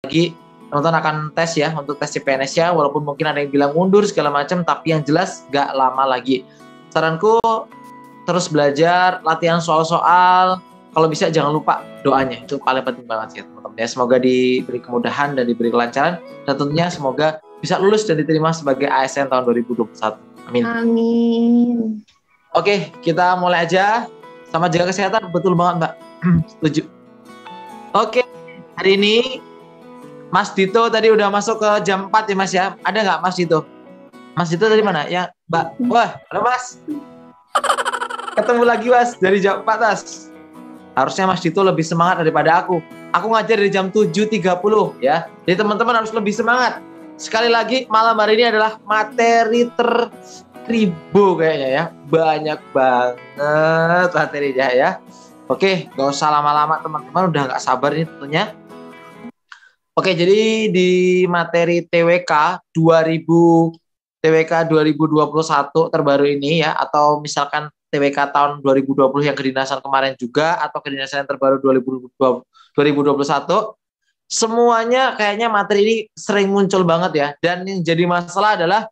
lagi teman-teman akan tes ya untuk tes CPNS ya, walaupun mungkin ada yang bilang mundur segala macam, tapi yang jelas gak lama lagi. Saranku terus belajar, latihan soal-soal, kalau bisa jangan lupa doanya, itu paling penting banget ya teman-teman ya. Semoga diberi kemudahan dan diberi kelancaran, dan tentunya semoga bisa lulus dan diterima sebagai ASN tahun 2021. Amin. Amin. Oke, kita mulai aja. Sama jaga kesehatan, betul banget Mbak. Setuju. Oke, hari ini Mas Dito tadi udah masuk ke jam 4 ya Mas ya. Ada nggak Mas Dito? Mas Dito tadi mana? Ya Mbak. Wah, halo Mas. Ketemu lagi Mas dari jam 4 Mas. Harusnya Mas Dito lebih semangat daripada aku. Aku ngajar dari jam 7.30 ya. Jadi teman-teman harus lebih semangat. Sekali lagi malam hari ini adalah materi ribu kayaknya ya. Banyak banget materinya ya. Oke, gak usah lama-lama teman-teman, udah gak sabar nih tentunya. Oke, jadi di materi TWK 2021 terbaru ini ya, atau misalkan TWK tahun 2020 yang kedinasan kemarin juga, atau kedinasan yang terbaru 2021, semuanya kayaknya materi ini sering muncul banget ya. Dan yang jadi masalah adalah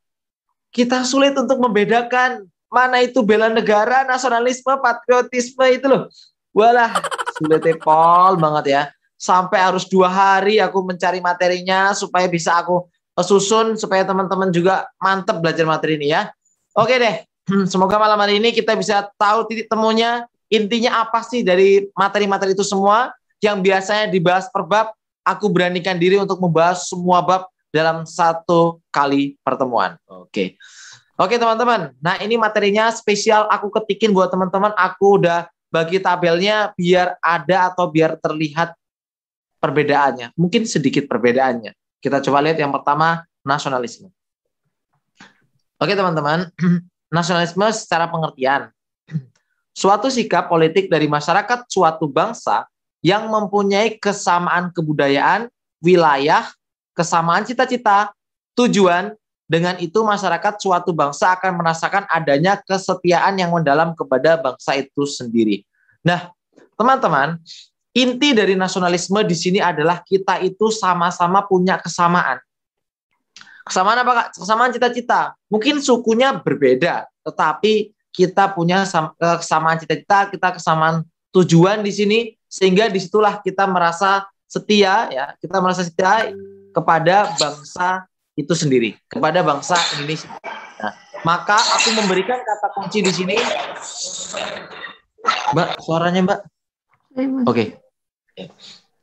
kita sulit untuk membedakan mana itu bela negara, nasionalisme, patriotisme itu loh. Walah, sulit pol banget ya. Sampai harus 2 hari aku mencari materinya supaya bisa aku susun, supaya teman-teman juga mantep belajar materi ini ya. Oke deh, semoga malam hari ini kita bisa tahu titik temunya, intinya apa sih dari materi-materi itu semua, yang biasanya dibahas per bab, aku beranikan diri untuk membahas semua bab dalam 1 kali pertemuan. Oke teman-teman, nah ini materinya spesial aku ketikin buat teman-teman, aku udah bagi tabelnya biar ada atau biar terlihat perbedaannya, mungkin sedikit perbedaannya. Kita coba lihat yang pertama, nasionalisme. Oke teman-teman, nasionalisme secara pengertian, suatu sikap politik dari masyarakat suatu bangsa yang mempunyai kesamaan kebudayaan, wilayah, kesamaan cita-cita, tujuan. Dengan itu masyarakat suatu bangsa akan merasakan adanya kesetiaan yang mendalam kepada bangsa itu sendiri. Nah, teman-teman, inti dari nasionalisme di sini adalah kita itu sama-sama punya kesamaan. Kesamaan apa Kak? Kesamaan cita-cita. Mungkin sukunya berbeda, tetapi kita punya kesamaan cita-cita, kita kesamaan tujuan di sini, sehingga disitulah kita merasa setia ya, kita merasa setia kepada bangsa itu sendiri, kepada bangsa Indonesia. Nah, maka aku memberikan kata kunci di sini. Mbak, suaranya Mbak. Oke.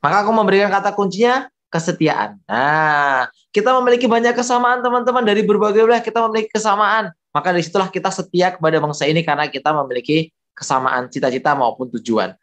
Maka aku memberikan kata kuncinya kesetiaan. Nah, kita memiliki banyak kesamaan teman-teman, dari berbagai wilayah kita memiliki kesamaan. Maka disitulah kita setia kepada bangsa ini karena kita memiliki kesamaan cita-cita maupun tujuan.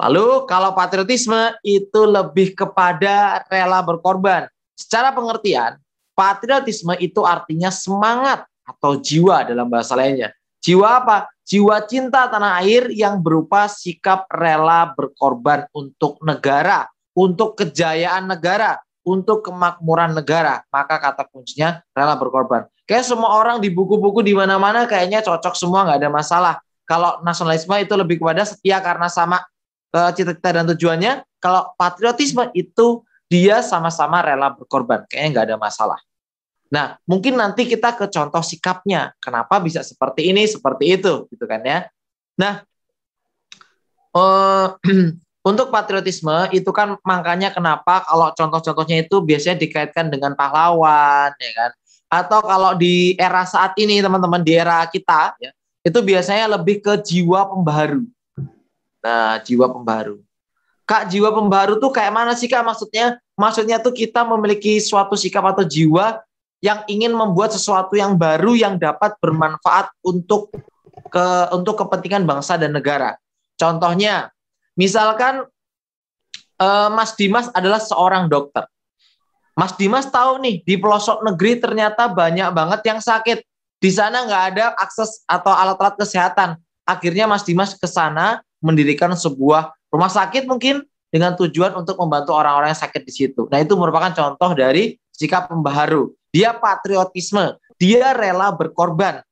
Lalu kalau patriotisme itu lebih kepada rela berkorban. Secara pengertian, patriotisme itu artinya semangat atau jiwa dalam bahasa lainnya. Jiwa apa? Jiwa cinta tanah air yang berupa sikap rela berkorban untuk negara, untuk kejayaan negara, untuk kemakmuran negara. Maka kata kuncinya rela berkorban. Kayak semua orang di buku-buku di mana-mana kayaknya cocok semua, nggak ada masalah. Kalau nasionalisme itu lebih kepada setia karena sama cita-cita dan tujuannya. Kalau patriotisme itu dia sama-sama rela berkorban. Kayaknya nggak ada masalah. Nah, mungkin nanti kita ke contoh sikapnya. Kenapa bisa seperti ini, seperti itu, gitu kan ya. Nah, untuk patriotisme itu kan makanya kenapa kalau contoh-contohnya itu biasanya dikaitkan dengan pahlawan, ya kan. Atau kalau di era saat ini, teman-teman, di era kita, ya, itu biasanya lebih ke jiwa pembaharu. Nah, jiwa pembaharu. Kak, jiwa pembaharu tuh kayak mana sih Kak maksudnya? Maksudnya tuh kita memiliki suatu sikap atau jiwa yang ingin membuat sesuatu yang baru yang dapat bermanfaat untuk kepentingan bangsa dan negara. Contohnya, misalkan Mas Dimas adalah seorang dokter. Mas Dimas tahu nih di pelosok negeri ternyata banyak banget yang sakit. Di sana nggak ada akses atau alat-alat kesehatan. Akhirnya Mas Dimas ke sana mendirikan sebuah rumah sakit mungkin dengan tujuan untuk membantu orang-orang yang sakit di situ. Nah, itu merupakan contoh dari sikap pembaharu. Dia patriotisme, dia rela berkorban.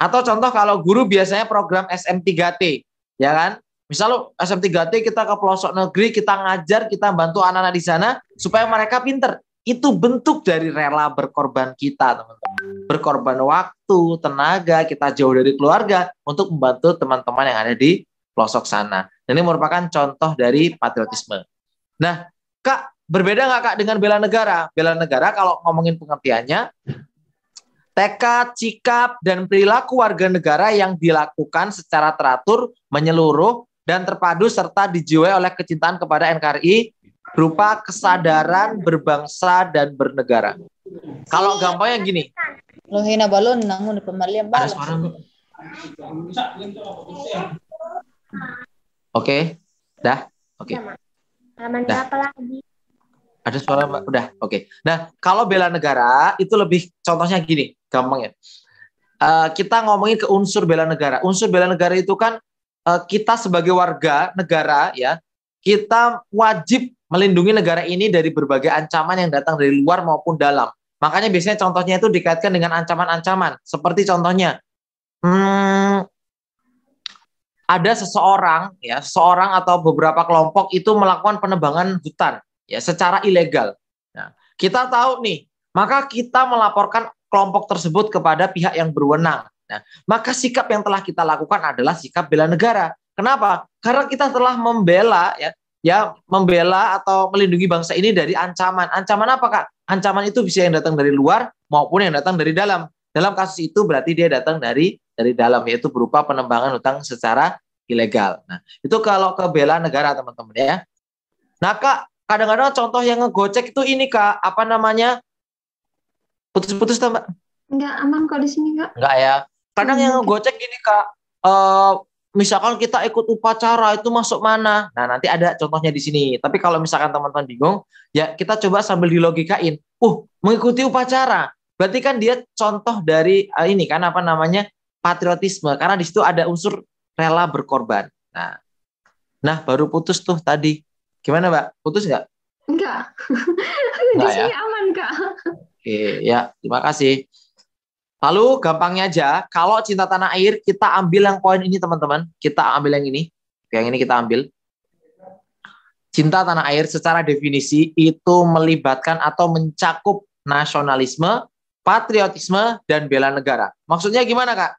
Atau contoh kalau guru biasanya program SM3T, ya kan? Misal lo SM3T kita ke pelosok negeri, kita ngajar, kita bantu anak-anak di sana supaya mereka pinter. Itu bentuk dari rela berkorban kita, teman-teman. Berkorban waktu, tenaga, kita jauh dari keluarga untuk membantu teman-teman yang ada di pelosok sana. Dan ini merupakan contoh dari patriotisme. Nah, Kak, berbeda nggak Kak dengan bela negara? Bela negara kalau ngomongin pengertiannya, tekad, sikap, dan perilaku warga negara yang dilakukan secara teratur, menyeluruh, dan terpadu serta dijiwai oleh kecintaan kepada NKRI berupa kesadaran berbangsa dan bernegara. Kalau gampangnya gini. Lo hina balon nangun pemalian Ada suara nggak? Oke, dah. Oke. Dah. Apa lagi? Ada suara Mbak? Udah, oke. Nah, kalau bela negara itu lebih contohnya gini, gampang ya. Kita ngomongin ke unsur bela negara. Unsur bela negara itu kan kita sebagai warga negara ya, kita wajib melindungi negara ini dari berbagai ancaman yang datang dari luar maupun dalam. Makanya biasanya contohnya itu dikaitkan dengan ancaman-ancaman. Seperti contohnya, ada seseorang ya, seseorang atau beberapa kelompok itu melakukan penebangan hutan ya secara ilegal. Nah, kita tahu nih, maka kita melaporkan kelompok tersebut kepada pihak yang berwenang. Nah, maka sikap yang telah kita lakukan adalah sikap bela negara. Kenapa? Karena kita telah membela membela atau melindungi bangsa ini dari ancaman. Ancaman apa, Kak? Ancaman itu bisa yang datang dari luar maupun yang datang dari dalam. Dalam kasus itu berarti dia datang dari dalam, yaitu berupa penembangan hutan secara ilegal. Nah, itu kalau ke bela negara, teman-teman ya. Nah, Kak, kadang-kadang contoh yang ngegocek itu ini, Kak, apa namanya? Putus-putus, Mbak? Enggak aman kok di sini, Kak. Enggak ya. Kadang yang ngegocek gini, Kak. Misalkan kita ikut upacara itu masuk mana? Nah, nanti ada contohnya di sini. Tapi kalau misalkan teman-teman bingung, ya kita coba sambil dilogikain. Mengikuti upacara. Berarti kan dia contoh dari ini kan apa namanya? Patriotisme. Karena di situ ada unsur rela berkorban. Nah, baru putus tuh tadi. Gimana, Mbak? Putus nggak? Enggak. Di Enggak sini ya? aman, Kak. Oke, ya, terima kasih. Lalu gampangnya aja, kalau cinta tanah air, kita ambil yang poin ini teman-teman. Kita ambil yang ini. Yang ini kita ambil. Cinta tanah air secara definisi itu melibatkan atau mencakup nasionalisme, patriotisme, dan bela negara. Maksudnya gimana, Kak?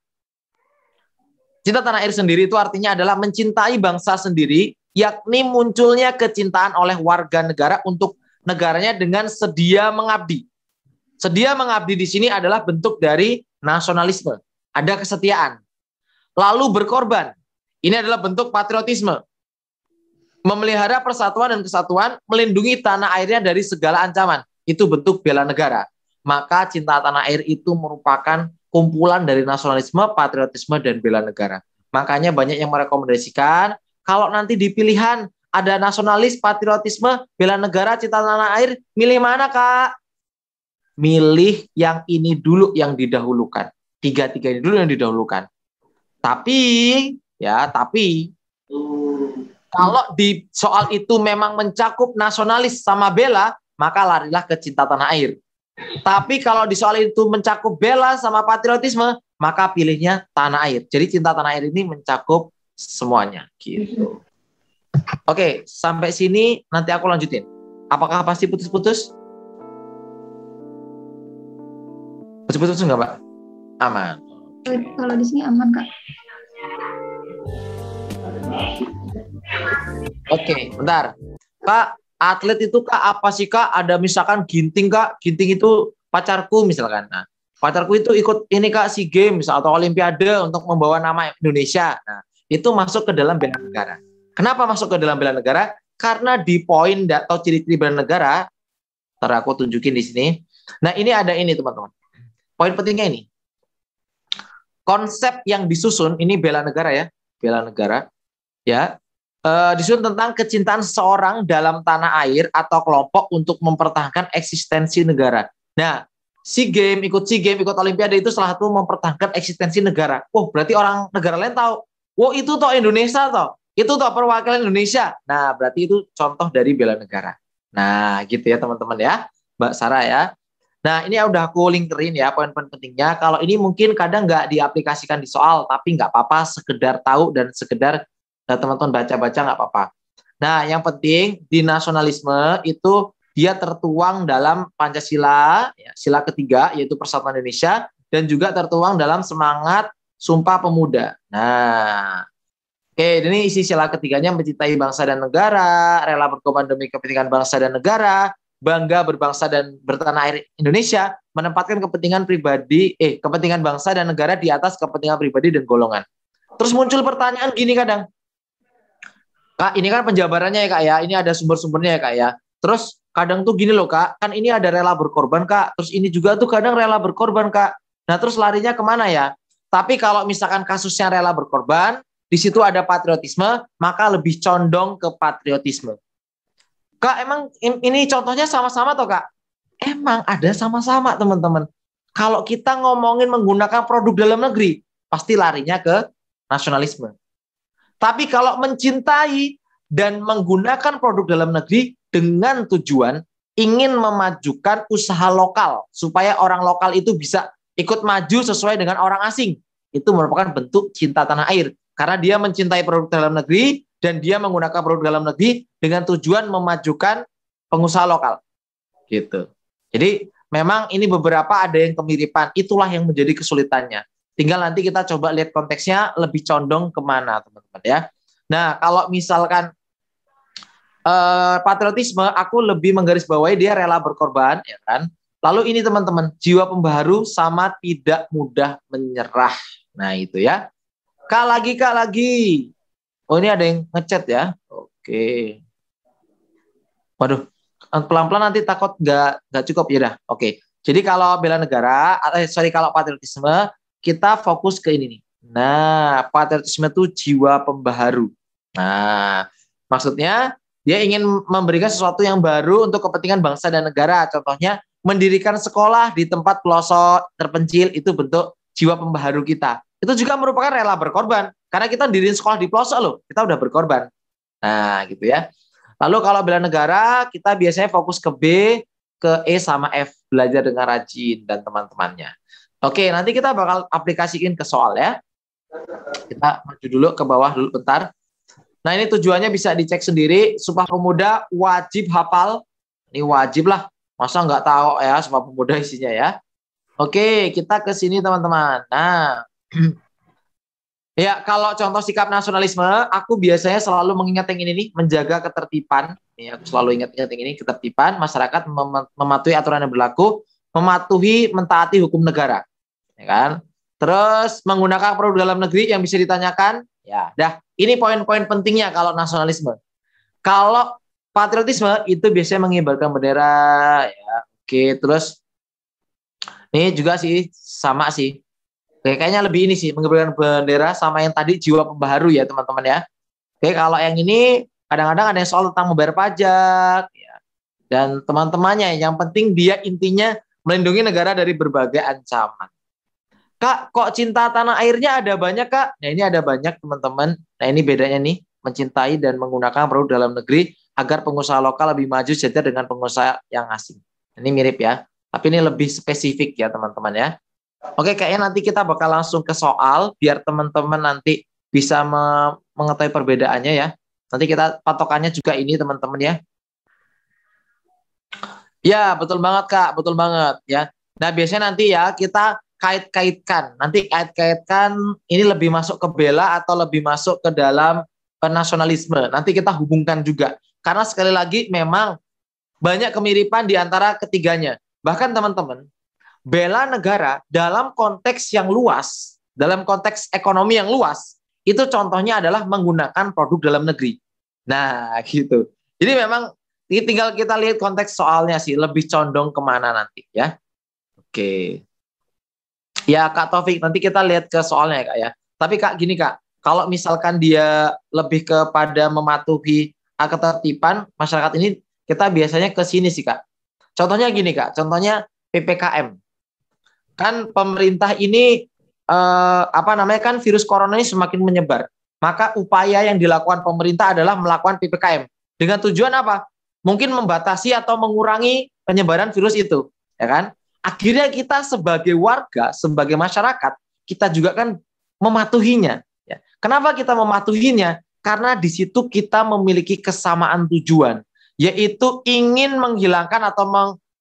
Cinta tanah air sendiri itu artinya adalah mencintai bangsa sendiri, yakni munculnya kecintaan oleh warga negara untuk negaranya dengan sedia mengabdi. Sedia mengabdi di sini adalah bentuk dari nasionalisme. Ada kesetiaan. Lalu berkorban. Ini adalah bentuk patriotisme. Memelihara persatuan dan kesatuan, melindungi tanah airnya dari segala ancaman. Itu bentuk bela negara. Maka cinta tanah air itu merupakan kumpulan dari nasionalisme, patriotisme, dan bela negara. Makanya banyak yang merekomendasikan, kalau nanti di pilihan ada nasionalis, patriotisme, bela negara, cinta tanah air, milih mana, Kak? Milih yang ini dulu yang didahulukan. Tiga-tiga ini dulu yang didahulukan. Tapi kalau di soal itu memang mencakup nasionalis sama bela, maka larilah ke cinta tanah air. Tapi kalau di soal itu mencakup bela sama patriotisme, maka pilihnya tanah air. Jadi cinta tanah air ini mencakup semuanya. Gitu. Oke, sampai sini nanti aku lanjutin. Apakah pasti putus-putus? Putus-putus enggak, Pak? Aman. Kalau di sini aman, Kak. Oke, bentar. Kak, atlet itu Kak apa sih, Kak? Ada misalkan ginting, Kak. Ginting itu pacarku misalkan. Nah, pacarku itu ikut ini, Kak, SEA Games atau Olimpiade untuk membawa nama Indonesia. Nah, itu masuk ke dalam bela negara. Kenapa masuk ke dalam bela negara? Karena di poin atau ciri-ciri bela negara, ntar aku tunjukin di sini. Nah, ini ada ini, teman-teman. Poin pentingnya ini. Konsep yang disusun, ini bela negara ya. Bela negara. Ya. Disusun tentang kecintaan seseorang dalam tanah air atau kelompok untuk mempertahankan eksistensi negara. Nah, ikut SEA Games, ikut Olimpiade itu salah satu mempertahankan eksistensi negara. Berarti orang negara lain tahu. Itu toh Indonesia toh. Itu toh perwakilan Indonesia. Nah, berarti itu contoh dari bela negara. Nah, gitu ya teman-teman ya. Mbak Sarah ya. Nah, ini udah aku linkerin ya poin-poin pentingnya. Kalau ini mungkin kadang nggak diaplikasikan di soal, tapi nggak apa-apa, sekedar tahu dan sekedar Nah, teman-teman baca-baca nggak apa-apa. Nah, yang penting di nasionalisme itu dia tertuang dalam Pancasila, ya, sila ketiga, yaitu Persatuan Indonesia, dan juga tertuang dalam semangat Sumpah Pemuda. Nah, oke, ini isi sila ketiganya: mencintai bangsa dan negara, rela berkorban demi kepentingan bangsa dan negara, bangga berbangsa dan bertanah air Indonesia, menempatkan kepentingan bangsa dan negara di atas kepentingan pribadi dan golongan. Terus muncul pertanyaan gini kadang, Kak, ini kan penjabarannya ya Kak ya, ini ada sumber-sumbernya ya Kak ya. Terus kadang tuh gini loh Kak, kan ini ada rela berkorban Kak, terus ini juga tuh kadang rela berkorban Kak. Nah terus larinya kemana ya? Tapi kalau misalkan kasusnya rela berkorban, di situ ada patriotisme, maka lebih condong ke patriotisme. Kak, emang ini contohnya sama-sama toh Kak? Emang ada sama-sama teman-teman. Kalau kita ngomongin menggunakan produk dalam negeri, pasti larinya ke nasionalisme. Tapi kalau mencintai dan menggunakan produk dalam negeri dengan tujuan ingin memajukan usaha lokal, supaya orang lokal itu bisa ikut maju sesuai dengan orang asing, itu merupakan bentuk cinta tanah air. Karena dia mencintai produk dalam negeri, dan dia menggunakan produk dalam negeri dengan tujuan memajukan pengusaha lokal. Gitu. Jadi memang ini beberapa ada yang kemiripan, itulah yang menjadi kesulitannya. Tinggal nanti kita coba lihat konteksnya lebih condong kemana teman-teman ya. Nah kalau misalkan patriotisme, aku lebih menggarisbawahi dia rela berkorban, ya kan. Lalu ini teman-teman, jiwa pembaharu sama tidak mudah menyerah. Nah itu ya. Kak lagi. Oh ini ada yang ngechat ya. Oke. Waduh, pelan-pelan nanti takut nggak cukup ya dah. Oke. Jadi kalau bela negara, kalau patriotisme, kita fokus ke ini nih. Nah, patriotisme itu jiwa pembaharu. Nah, maksudnya dia ingin memberikan sesuatu yang baru untuk kepentingan bangsa dan negara. Contohnya mendirikan sekolah di tempat pelosok terpencil, itu bentuk jiwa pembaharu kita. Itu juga merupakan rela berkorban. Karena kita diriin sekolah di pelosok loh, kita udah berkorban. Nah, gitu ya. Lalu kalau bela negara, kita biasanya fokus ke B, ke E sama F, belajar dengan rajin dan teman-temannya. Oke, nanti kita bakal aplikasiin ke soal ya. Kita maju dulu ke bawah dulu bentar. Nah, ini tujuannya bisa dicek sendiri. Sumpah Pemuda wajib hafal. Ini wajib lah. Masa nggak tahu ya Sumpah Pemuda isinya ya. Oke, kita ke sini teman-teman. Nah, ya, kalau contoh sikap nasionalisme, aku biasanya selalu mengingat yang ini nih, menjaga ketertiban. Nih, aku selalu ingat-ingat yang ini, ketertiban, masyarakat mematuhi aturan yang berlaku, mentaati hukum negara. Ya kan? Terus menggunakan produk dalam negeri yang bisa ditanyakan, ya, dah. Ini poin-poin pentingnya kalau nasionalisme. Kalau patriotisme itu biasanya mengibarkan bendera, ya. Oke, terus ini juga sih sama sih. Oke, kayaknya lebih ini sih, mengibarkan bendera sama yang tadi jiwa pembaharu ya teman-teman ya. Oke, kalau yang ini kadang-kadang ada yang soal tentang membayar pajak ya. Dan teman-temannya yang penting dia intinya melindungi negara dari berbagai ancaman. Kak, kok cinta tanah airnya ada banyak Kak? Nah ini ada banyak teman-teman. Nah ini bedanya nih, mencintai dan menggunakan produk dalam negeri agar pengusaha lokal lebih maju sejajar dengan pengusaha yang asing. Ini mirip ya, tapi ini lebih spesifik ya teman-teman ya. Oke, kayaknya nanti kita bakal langsung ke soal biar teman-teman nanti bisa mengetahui perbedaannya ya. Nanti kita patokannya juga ini teman-teman ya. Ya, betul banget Kak, betul banget ya. Nah, biasanya nanti ya kita kait-kaitkan. Nanti kait-kaitkan ini lebih masuk ke bela atau lebih masuk ke dalam nasionalisme. Nanti kita hubungkan juga. Karena sekali lagi memang banyak kemiripan di antara ketiganya. Bahkan teman-teman, bela negara dalam konteks yang luas, dalam konteks ekonomi yang luas, itu contohnya adalah menggunakan produk dalam negeri. Nah, gitu. Jadi memang tinggal kita lihat konteks soalnya sih, lebih condong kemana nanti ya. Oke. Ya Kak Taufik, nanti kita lihat ke soalnya ya Kak ya. Tapi Kak gini Kak, kalau misalkan dia lebih kepada mematuhi ketertiban masyarakat ini, kita biasanya ke sini sih Kak. Contohnya gini Kak, contohnya PPKM. Kan pemerintah ini kan virus corona ini semakin menyebar. Maka upaya yang dilakukan pemerintah adalah melakukan PPKM. Dengan tujuan apa? Mungkin membatasi atau mengurangi penyebaran virus itu, ya kan? Akhirnya kita sebagai warga, sebagai masyarakat, kita juga kan mematuhinya. Ya. Kenapa kita mematuhinya? Karena di situ kita memiliki kesamaan tujuan, yaitu ingin menghilangkan atau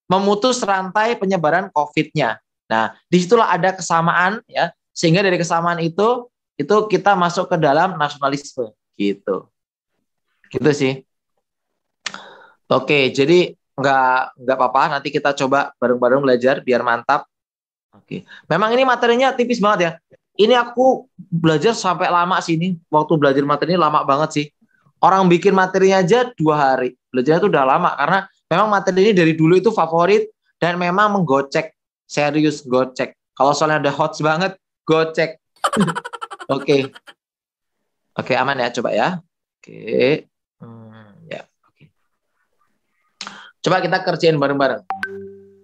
memutus rantai penyebaran COVID-nya. Nah, disitulah ada kesamaan ya, sehingga dari kesamaan itu kita masuk ke dalam nasionalisme gitu. Gitu sih. Oke, jadi nggak apa-apa, nanti kita coba bareng-bareng belajar biar mantap. Oke. Memang ini materinya tipis banget ya. Ini aku belajar sampai lama sih ini. Waktu belajar materi ini lama banget sih. Orang bikin materinya aja 2 hari. Belajarnya itu udah lama karena memang materi ini dari dulu itu favorit dan memang menggocek. Serius gocek. Kalau soalnya udah hot banget, gocek. Oke. Oke, aman ya, coba ya. Oke. Ya, oke. Coba kita kerjain bareng-bareng.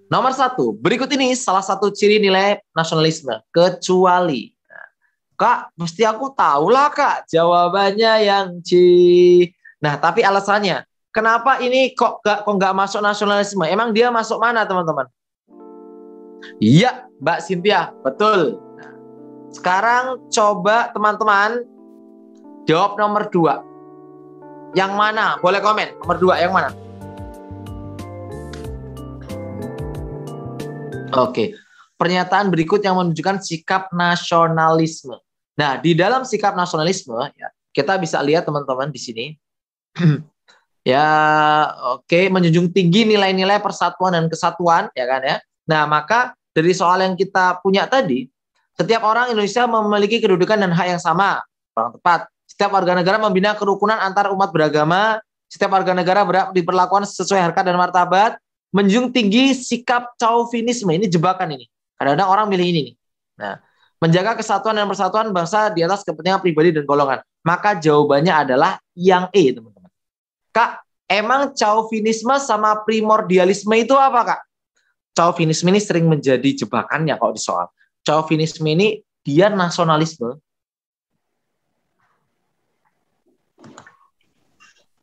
Nomor 1, berikut ini salah satu ciri nilai nasionalisme, kecuali. Nah, Kak, mesti aku tahu lah Kak, jawabannya yang C. Nah, tapi alasannya, kenapa ini kok nggak masuk nasionalisme? Emang dia masuk mana teman-teman? Iya, Mbak Cynthia, betul. Nah, sekarang coba teman-teman jawab nomor 2. Yang mana? Boleh komen, nomor 2 yang mana? Oke, pernyataan berikut yang menunjukkan sikap nasionalisme. Nah, di dalam sikap nasionalisme, ya, kita bisa lihat teman-teman di sini, ya, oke, menjunjung tinggi nilai-nilai persatuan dan kesatuan, ya kan ya. Nah, maka dari soal yang kita punya tadi, setiap orang Indonesia memiliki kedudukan dan hak yang sama, kurang tepat. Setiap warga negara membina kerukunan antar umat beragama, setiap warga negara berhak diperlakukan sesuai harkat dan martabat. Menjunjung tinggi sikap chauvinisme, ini jebakan ini. Kadang-kadang orang milih ini nih. Nah, menjaga kesatuan dan persatuan bangsa di atas kepentingan pribadi dan golongan. Maka jawabannya adalah yang E, teman-teman. Kak, emang chauvinisme sama primordialisme itu apa, Kak? Chauvinisme ini sering menjadi jebakannya kalau di soal. Chauvinisme ini dia nasionalisme,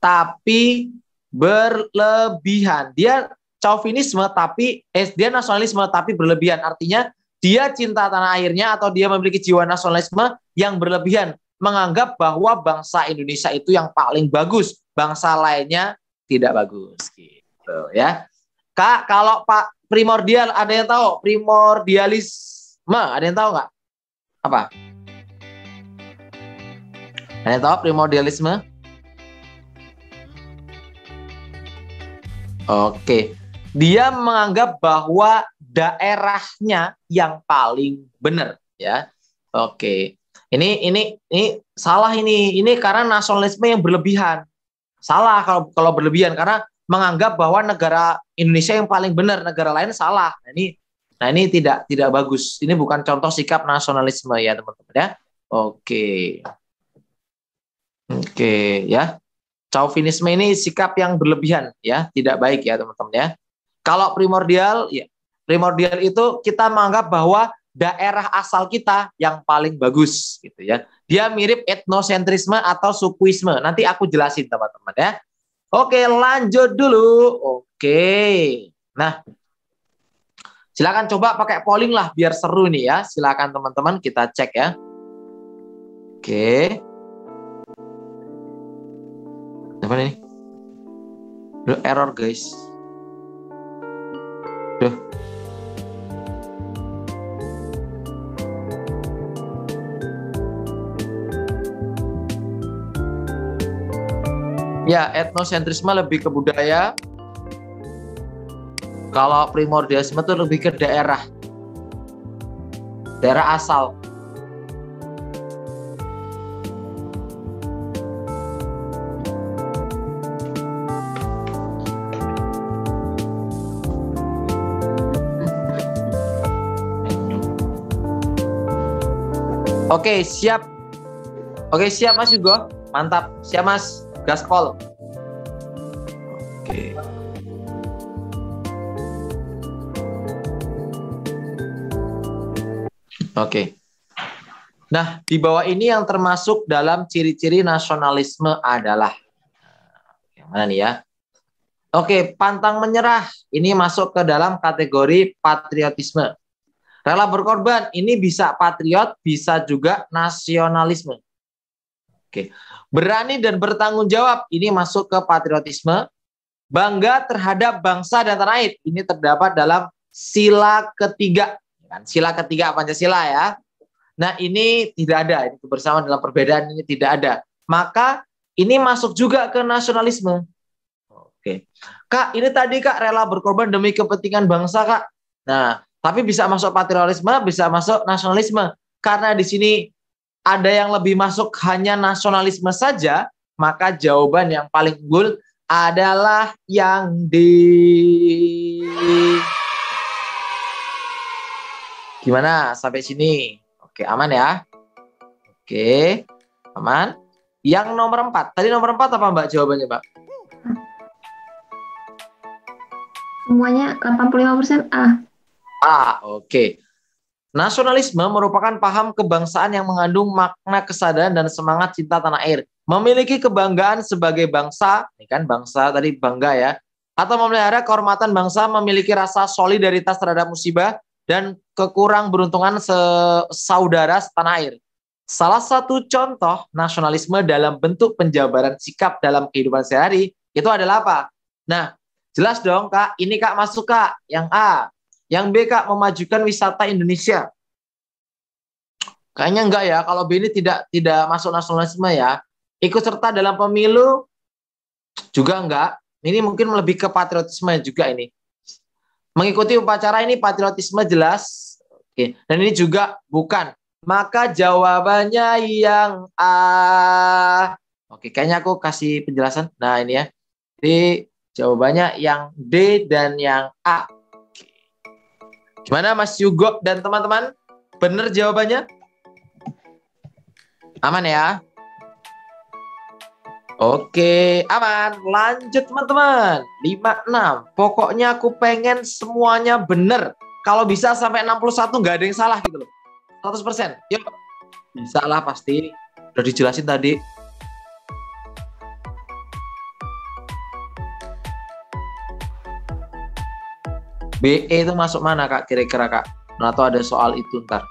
tapi berlebihan. Dia chauvinisme tapi dia nasionalisme tapi berlebihan. Artinya dia cinta tanah airnya atau dia memiliki jiwa nasionalisme yang berlebihan, menganggap bahwa bangsa Indonesia itu yang paling bagus, bangsa lainnya tidak bagus gitu ya. Kak, kalau Pak primordial ada yang tahu? Primordialisme ada yang tahu nggak? Apa? Ada yang tahu primordialisme? Oke. Dia menganggap bahwa daerahnya yang paling benar ya. Oke. Ini salah ini. Ini karena nasionalisme yang berlebihan. Salah kalau berlebihan karena menganggap bahwa negara Indonesia yang paling benar, negara lain salah. Nah ini tidak bagus. Ini bukan contoh sikap nasionalisme ya, teman-teman ya. Oke. Oke ya. Chauvinisme ini sikap yang berlebihan ya, tidak baik ya, teman-teman ya. Kalau primordial, ya primordial itu kita menganggap bahwa daerah asal kita yang paling bagus, gitu ya. Dia mirip etnosentrisme atau sukuisme. Nanti aku jelasin teman-teman ya. Oke, lanjut dulu. Oke. Nah, silakan coba pakai polling lah biar seru nih ya. Silakan teman-teman kita cek ya. Oke. Apa nih? Error guys. Duh. Ya, etnosentrisme lebih ke budaya. Kalau primordialisme itu lebih ke daerah. Daerah asal. Oke, siap. Oke, siap Mas Hugo. Mantap. Siap Mas. Gaspol. Oke. Oke. Nah, di bawah ini yang termasuk dalam ciri-ciri nasionalisme adalah yang mana nih ya? Oke, pantang menyerah. Ini masuk ke dalam kategori patriotisme. Rela berkorban, ini bisa patriot, bisa juga nasionalisme. Oke. Berani dan bertanggung jawab, ini masuk ke patriotisme. Bangga terhadap bangsa dan tanah air, ini terdapat dalam sila ketiga. Sila ketiga Pancasila ya. Nah ini tidak ada, ini kebersamaan dalam perbedaan ini tidak ada. Maka ini masuk juga ke nasionalisme. Oke. Kak, ini tadi Kak rela berkorban demi kepentingan bangsa Kak. Nah, tapi bisa masuk patriotisme, bisa masuk nasionalisme. Karena di sini ada yang lebih masuk hanya nasionalisme saja, maka jawaban yang paling unggul adalah yang di... Gimana sampai sini? Oke, aman ya? Oke, aman. Yang nomor 4. Tadi nomor 4 apa Mbak jawabannya, Mbak? Semuanya 85% A. Oke. Nasionalisme merupakan paham kebangsaan yang mengandung makna kesadaran dan semangat cinta tanah air. Memiliki kebanggaan sebagai bangsa, ini kan bangsa tadi bangga ya, atau memelihara kehormatan bangsa, memiliki rasa solidaritas terhadap musibah dan kekurang beruntungan saudara setanah air. Salah satu contoh nasionalisme dalam bentuk penjabaran sikap dalam kehidupan sehari itu adalah apa? Nah, jelas dong Kak, ini Kak masuk Kak, yang A. Yang B Kak, memajukan wisata Indonesia. Kayaknya enggak ya, kalau B ini tidak masuk nasionalisme ya. Ikut serta dalam pemilu juga enggak. Ini mungkin lebih ke patriotisme juga ini. Mengikuti upacara ini patriotisme jelas. Oke. Dan ini juga bukan. Maka jawabannya yang A. Oke, kayaknya aku kasih penjelasan. Nah ini ya. Jadi jawabannya yang D dan yang A. Gimana Mas Yugo dan teman-teman? Benar jawabannya? Aman ya? Oke, aman. Lanjut teman-teman. 56. Pokoknya aku pengen semuanya benar. Kalau bisa sampai 61 nggak ada yang salah gitu loh. 100%. Yuk. Bisa lah pasti. Udah dijelasin tadi. BE itu masuk mana Kak kira-kira Kak? Atau ada soal itu ntar?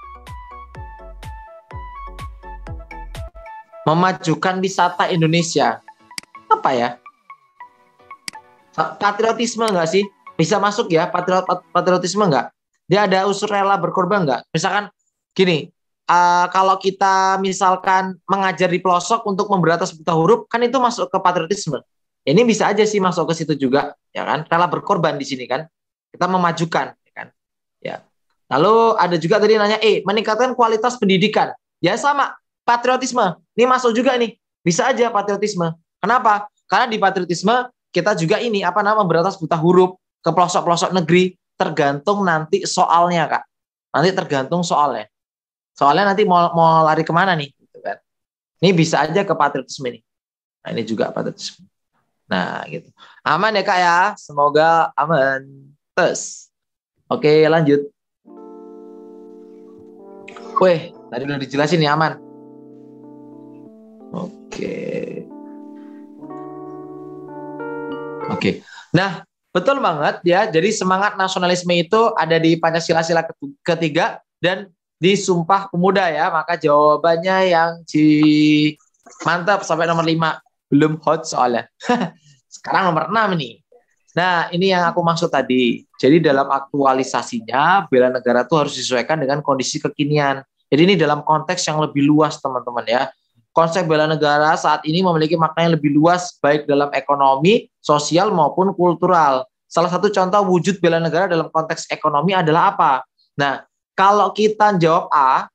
Memajukan wisata Indonesia. Apa ya? Patriotisme nggak sih? Bisa masuk ya patriotisme nggak? Dia ada unsur rela berkorban nggak? Misalkan gini, kalau kita misalkan mengajar di pelosok untuk memberantas buta huruf, kan itu masuk ke patriotisme. Ini bisa aja sih masuk ke situ juga, ya kan? Rela berkorban di sini kan? Kita memajukan, ya kan? Ya. Lalu ada juga tadi nanya meningkatkan kualitas pendidikan. Ya sama, patriotisme. Ini masuk juga nih. Bisa aja patriotisme. Kenapa? Karena di patriotisme kita juga ini memberantas buta huruf ke pelosok-pelosok negeri, tergantung nanti soalnya, Kak. Nanti tergantung soalnya. Soalnya nanti mau lari kemana nih, gitu kan. Ini bisa aja ke patriotisme nih. Nah, ini juga patriotisme. Nah, gitu. Aman ya, Kak ya? Semoga aman. Terus. Oke, lanjut. Wih, tadi udah dijelasin ya, aman. Oke. Nah, betul banget ya. Jadi semangat nasionalisme itu ada di Pancasila ketiga dan di Sumpah Pemuda ya. Maka jawabannya yang mantap sampai nomor 5. Belum hot soalnya. Sekarang nomor 6 nih. Nah, ini yang aku maksud tadi. Jadi dalam aktualisasinya, bela negara itu harus disesuaikan dengan kondisi kekinian. Jadi ini dalam konteks yang lebih luas, teman-teman ya. Konsep bela negara saat ini memiliki makna yang lebih luas, baik dalam ekonomi, sosial, maupun kultural. Salah satu contoh wujud bela negara dalam konteks ekonomi adalah apa? Nah, kalau kita jawab A,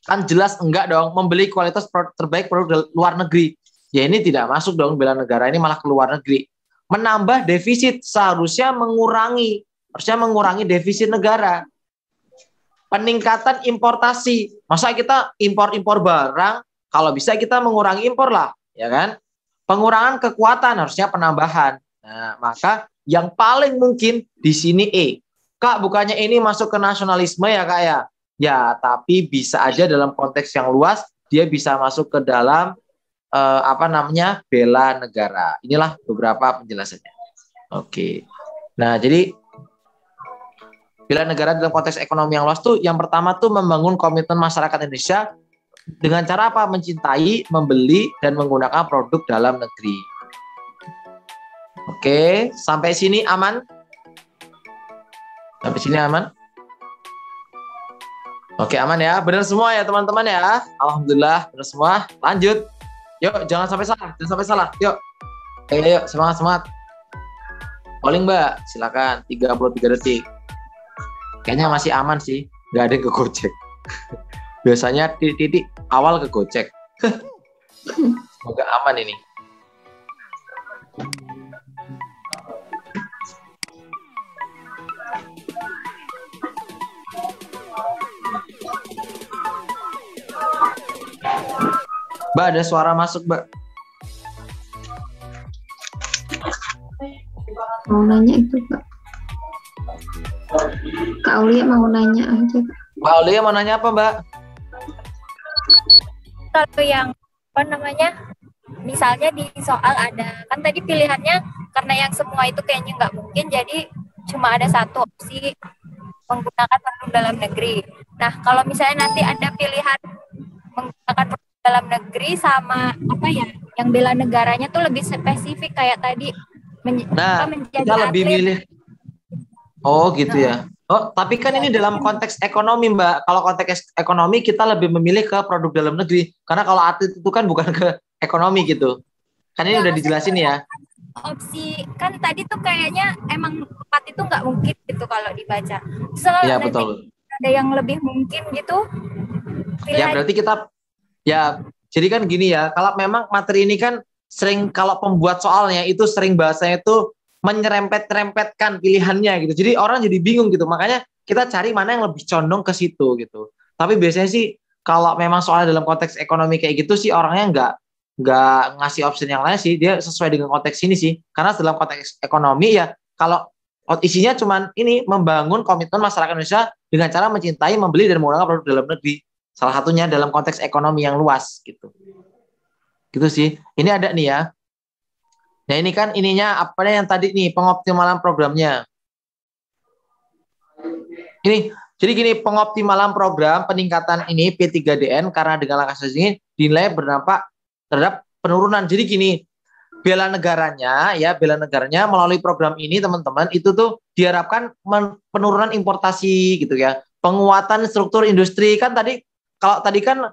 kan jelas enggak dong, membeli kualitas terbaik produk luar negeri. Ya ini tidak masuk dong bela negara, ini malah ke luar negeri. Menambah defisit, harusnya mengurangi defisit negara. Peningkatan importasi, masa kita impor barang, kalau bisa kita mengurangi impor lah, ya kan? Pengurangan kekuatan, harusnya penambahan. Nah, maka yang paling mungkin di sini Kak, bukannya ini masuk ke nasionalisme ya Kak ya? Ya, tapi bisa aja dalam konteks yang luas, dia bisa masuk ke dalam bela negara. Inilah beberapa penjelasannya. Oke. Nah, jadi bela negara dalam konteks ekonomi yang luas tuh yang pertama tuh membangun komitmen masyarakat Indonesia Dengan cara apa? Mencintai, membeli, dan menggunakan produk dalam negeri. Oke, sampai sini aman? Sampai sini aman? Oke, aman ya. Benar semua ya teman-teman ya. Alhamdulillah, benar semua. Lanjut. Yuk, jangan sampai salah. Jangan sampai salah. Yuk. Yuk, semangat. Polling Mbak, silakan. 33 detik. Kayaknya masih aman sih. Nggak ada yang kegocek. Biasanya titik awal kegocek. Semoga aman ini. Mbak, ada suara masuk, Mbak. Mau nanya itu, Pak. Kak Aulia mau nanya aja, Kak. Mbak Aulia mau nanya apa, Mbak? Kalau yang apa namanya, misalnya di soal ada, kan tadi pilihannya karena yang semua itu kayaknya nggak mungkin, jadi cuma ada satu opsi menggunakan produk dalam negeri. Nah, kalau misalnya nanti ada pilihan menggunakan produk dalam negeri sama apa ya, yang bela negaranya tuh lebih spesifik kayak tadi menjadi kita lebih atlet. milih. Oh gitu ya. Oh, tapi kan ini dalam konteks ekonomi, Mbak. Kalau konteks ekonomi kita lebih memilih ke produk dalam negeri. Karena kalau atlet itu kan bukan ke ekonomi gitu. Kan ini udah dijelasin ya. Opsi kan tadi tuh kayaknya emang 4 itu nggak mungkin gitu kalau dibaca. Selalu Iya betul. ada yang lebih mungkin gitu. Ya berarti kita jadi kan gini ya. Kalau memang materi ini kan sering, kalau pembuat soalnya itu sering bahasanya itu menyerempet-rempetkan pilihannya gitu. Jadi orang jadi bingung gitu. Makanya kita cari mana yang lebih condong ke situ gitu. Tapi biasanya sih kalau memang soalnya dalam konteks ekonomi kayak gitu sih orangnya nggak ngasih opsi yang lain sih. Dia sesuai dengan konteks ini sih. Karena dalam konteks ekonomi ya kalau isinya cuman ini membangun komitmen masyarakat Indonesia dengan cara mencintai, membeli dan menggunakan produk dalam negeri. Salah satunya dalam konteks ekonomi yang luas gitu. Gitu sih. Ini ada nih ya. Nah ini kan ininya apa yang tadi nih, pengoptimalan programnya. Ini jadi gini, pengoptimalan program peningkatan ini P3DN karena dengan langkah ini dinilai berdampak terhadap penurunan. Jadi gini, bela negaranya melalui program ini teman-teman itu tuh diharapkan penurunan importasi gitu ya. Penguatan struktur industri kan tadi, kalau tadi kan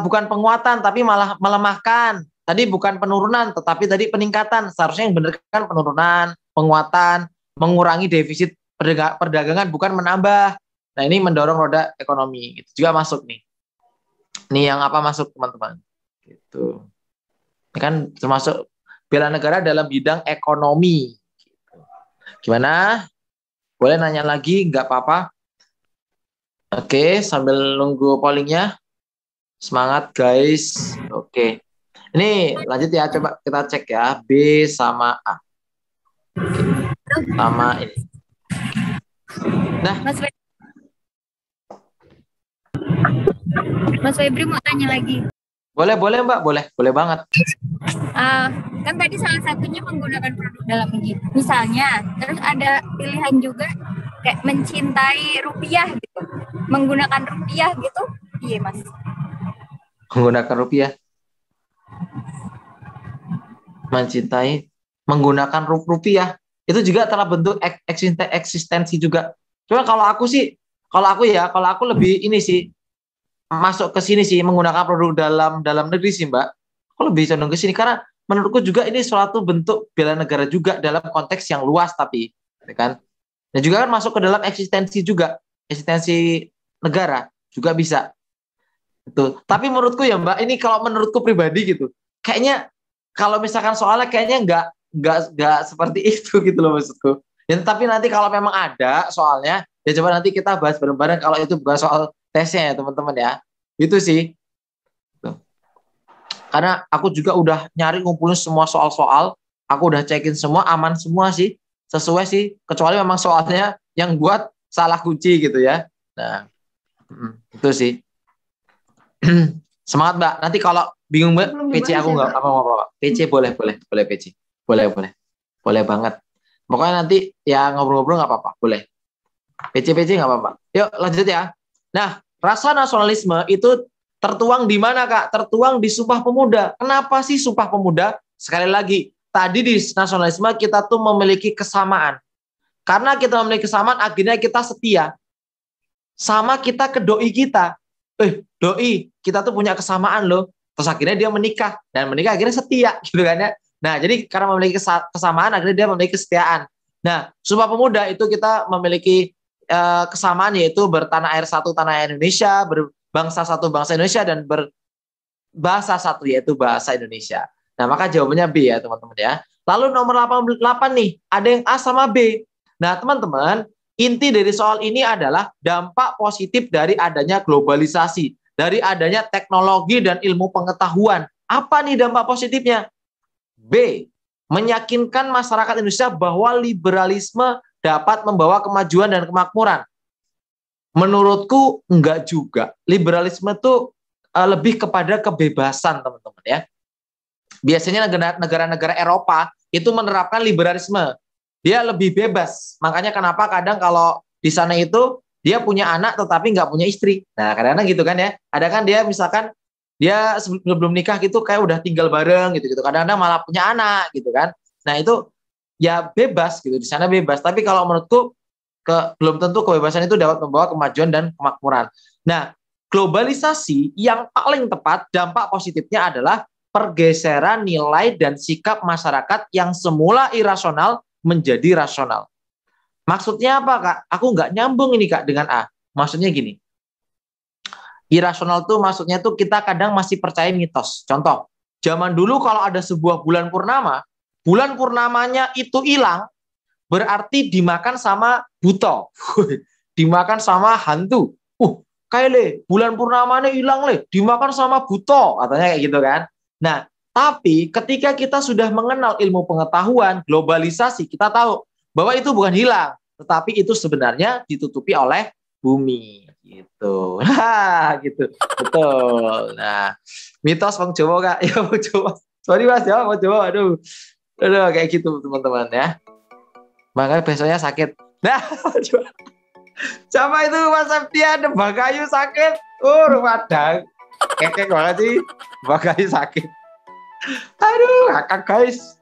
bukan penguatan tapi malah melemahkan. Tadi bukan penurunan tetapi tadi peningkatan. Seharusnya yang benar kan penurunan, penguatan, mengurangi defisit perdagangan bukan menambah. Nah, ini mendorong roda ekonomi gitu. Juga masuk nih. Ini yang apa masuk teman-teman? Gitu. Ini kan termasuk bela negara dalam bidang ekonomi. Gimana? Boleh nanya lagi, nggak apa-apa. Oke, sambil nunggu pollingnya. Semangat guys. Oke. Ini lanjut ya, coba kita cek ya. B sama A. Sama ini. Nah, Mas Febri mau tanya lagi. Boleh Mbak, boleh banget. Kan tadi salah satunya menggunakan produk dalam negeri. Misalnya, terus ada pilihan juga kayak mencintai rupiah gitu. Menggunakan rupiah gitu. Iya, Mas. Menggunakan rupiah. Mencintai, menggunakan rupiah. Itu juga telah bentuk eksistensi juga. Cuma kalau aku lebih ini sih, masuk ke sini sih, menggunakan produk dalam negeri sih Mbak. Aku lebih condong ke sini karena menurutku juga ini suatu bentuk bela negara juga dalam konteks yang luas tapi, ya kan? Dan juga kan masuk ke dalam eksistensi juga, eksistensi negara juga bisa. Itu. Tapi menurutku ya Mbak, ini kalau menurutku pribadi gitu, kayaknya kalau misalkan soalnya kayaknya nggak seperti itu gitu loh maksudku. Ya, tapi nanti kalau memang ada soalnya, ya coba nanti kita bahas bareng-bareng kalau itu bukan soal tesnya ya teman-teman ya. Itu sih. Tuh. Karena aku juga udah nyari ngumpulin semua soal-soal, aku udah cekin semua, aman semua sih, sesuai sih, kecuali memang soalnya yang buat salah kunci gitu ya. Nah, itu sih. Semangat Mbak. Nanti kalau bingung Mbak, PC aku nggak apa-apa. PC boleh PC. Boleh banget. Pokoknya nanti ya ngobrol-ngobrol nggak apa-apa, boleh. PC nggak apa-apa. Yuk lanjut ya. Nah, rasa nasionalisme itu Tertuang di mana, Kak? Tertuang di Sumpah Pemuda. Kenapa sih Sumpah Pemuda? Sekali lagi, tadi di nasionalisme kita tuh memiliki kesamaan. Karena kita memiliki kesamaan, akhirnya kita setia. Sama kita ke doi kita. Doi, kita tuh punya kesamaan loh. Terus akhirnya dia menikah. Dan menikah akhirnya setia, gitu kan ya. Nah, jadi karena memiliki kesamaan, akhirnya dia memiliki kesetiaan. Nah, Sumpah Pemuda itu kita memiliki kesamaan, yaitu bertanah air satu, tanah air Indonesia, berbangsa satu, bangsa Indonesia, dan berbahasa satu, yaitu bahasa Indonesia. Nah, maka jawabannya B ya, teman-teman ya. Lalu nomor 8 nih, ada yang A sama B. Nah, teman-teman, inti dari soal ini adalah dampak positif dari adanya globalisasi, dari adanya teknologi dan ilmu pengetahuan. Apa nih dampak positifnya? B. Meyakinkan masyarakat Indonesia bahwa liberalisme dapat membawa kemajuan dan kemakmuran. Menurutku enggak juga. Liberalisme itu lebih kepada kebebasan, teman-teman ya. Biasanya negara-negara Eropa itu menerapkan liberalisme. Dia lebih bebas. Makanya kenapa kadang kalau di sana itu dia punya anak tetapi nggak punya istri. Nah, kadang-kadang gitu kan ya. Ada kan dia misalkan dia sebelum nikah gitu kayak udah tinggal bareng gitu. Kadang-kadang malah punya anak gitu kan. Nah, itu ya bebas gitu. Di sana bebas. Tapi kalau menurutku belum tentu kebebasan itu dapat membawa kemajuan dan kemakmuran. Nah, globalisasi yang paling tepat dampak positifnya adalah pergeseran nilai dan sikap masyarakat yang semula irasional menjadi rasional. Maksudnya apa, Kak? Aku nggak nyambung ini, Kak, dengan A. Maksudnya gini. Irasional tuh maksudnya tuh kita kadang masih percaya mitos. Contoh, zaman dulu kalau ada sebuah bulan purnamanya itu hilang, berarti dimakan sama buto. Dimakan sama hantu. Kayak le, bulan purnamanya hilang le, dimakan sama buto, katanya kayak gitu kan. Nah, tapi ketika kita sudah mengenal ilmu pengetahuan, globalisasi, kita tahu bahwa itu bukan hilang, tetapi itu sebenarnya ditutupi oleh bumi. Gitu. Nah, gitu. Betul. Nah, mitos Bang Jawa, Kak. Ya, Bang Jawa. Sorry Mas ya, Bang Jawa. Aduh, kayak gitu teman-teman ya. Makanya besoknya sakit. Nah, siapa itu Mas Septian? Mbak Kayu sakit. Padang. Kekek banget sih. Mbak Kayu sakit. Aduh, kakak guys.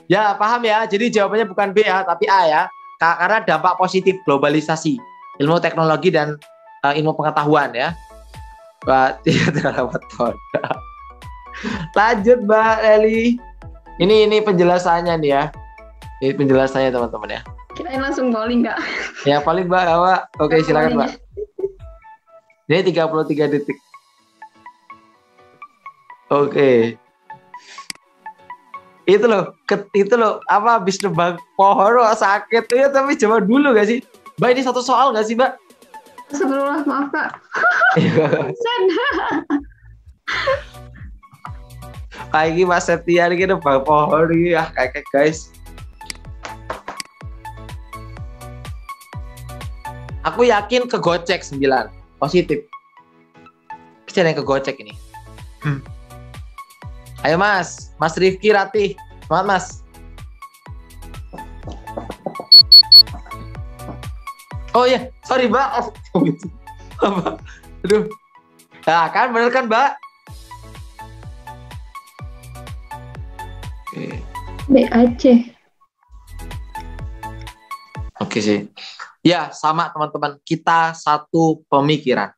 Ya, paham ya. Jadi jawabannya bukan B ya, tapi A ya. Karena dampak positif globalisasi, ilmu teknologi dan ilmu pengetahuan ya. Mbak, tidak dapat toda. Lanjut Mbak Leli. Ini penjelasannya nih ya. Ini penjelasannya teman-teman ya. Kirain langsung bowling nggak? Ya paling Mbak, Mbak. Oke, silakan Mbak. Ini 33 detik. Oke. Itu loh apa habis nebak pohon sakit ya, tapi coba dulu gak sih Mbak, ini satu soal gak sih Mbak? Sebelumnya maaf Kak. Kayak gini Mas Septian ini nebak pohon ya kayak guys. Aku yakin kegocek 9 positif. Bisa yang kegocek ini. Ayo Mas Rifki Ratih, semangat Mas. Oh iya, sorry Mbak. Aduh. Nah, kan bener kan Mbak? B Aceh. Oke sih. Ya, sama teman-teman. Kita satu pemikiran.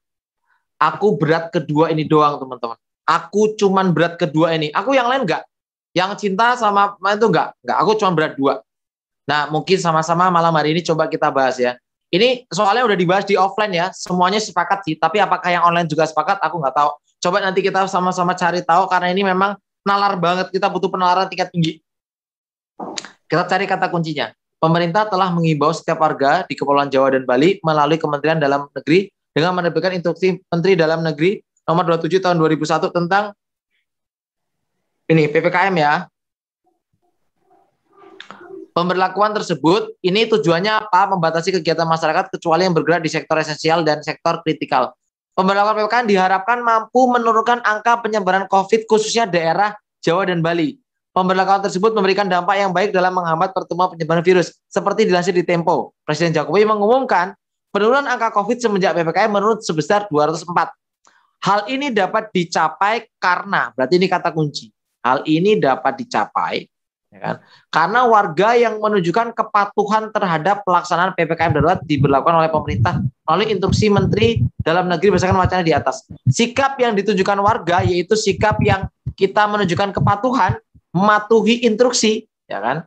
Aku berat kedua ini doang, teman-teman. Aku cuman berat kedua ini. Aku yang lain enggak. Yang cinta sama itu enggak. Aku cuma berat 2. Nah, mungkin sama-sama malam hari ini coba kita bahas ya. Ini soalnya udah dibahas di offline ya. Semuanya sepakat sih. Tapi apakah yang online juga sepakat? Aku nggak tahu. Coba nanti kita sama-sama cari tahu. Karena ini memang nalar banget. Kita butuh penalaran tingkat tinggi. Kita cari kata kuncinya. Pemerintah telah mengimbau setiap warga di Kepulauan Jawa dan Bali melalui Kementerian Dalam Negeri dengan menerbitkan instruksi Menteri Dalam Negeri nomor 27 tahun 2001 tentang ini PPKM ya. Pemberlakuan tersebut ini tujuannya apa? Membatasi kegiatan masyarakat kecuali yang bergerak di sektor esensial dan sektor kritikal. Pemberlakuan PPKM diharapkan mampu menurunkan angka penyebaran COVID khususnya daerah Jawa dan Bali. Pemberlakuan tersebut memberikan dampak yang baik dalam menghambat pertumbuhan penyebaran virus. Seperti dilansir di Tempo, Presiden Jokowi mengumumkan penurunan angka COVID semenjak PPKM menurun sebesar 204. Hal ini dapat dicapai karena, berarti ini kata kunci. Hal ini dapat dicapai ya kan? Karena warga yang menunjukkan kepatuhan terhadap pelaksanaan PPKM darurat diberlakukan oleh pemerintah melalui instruksi Menteri Dalam Negeri berdasarkan wacana di atas. Sikap yang ditunjukkan warga yaitu sikap yang kita menunjukkan kepatuhan, mematuhi instruksi, ya kan?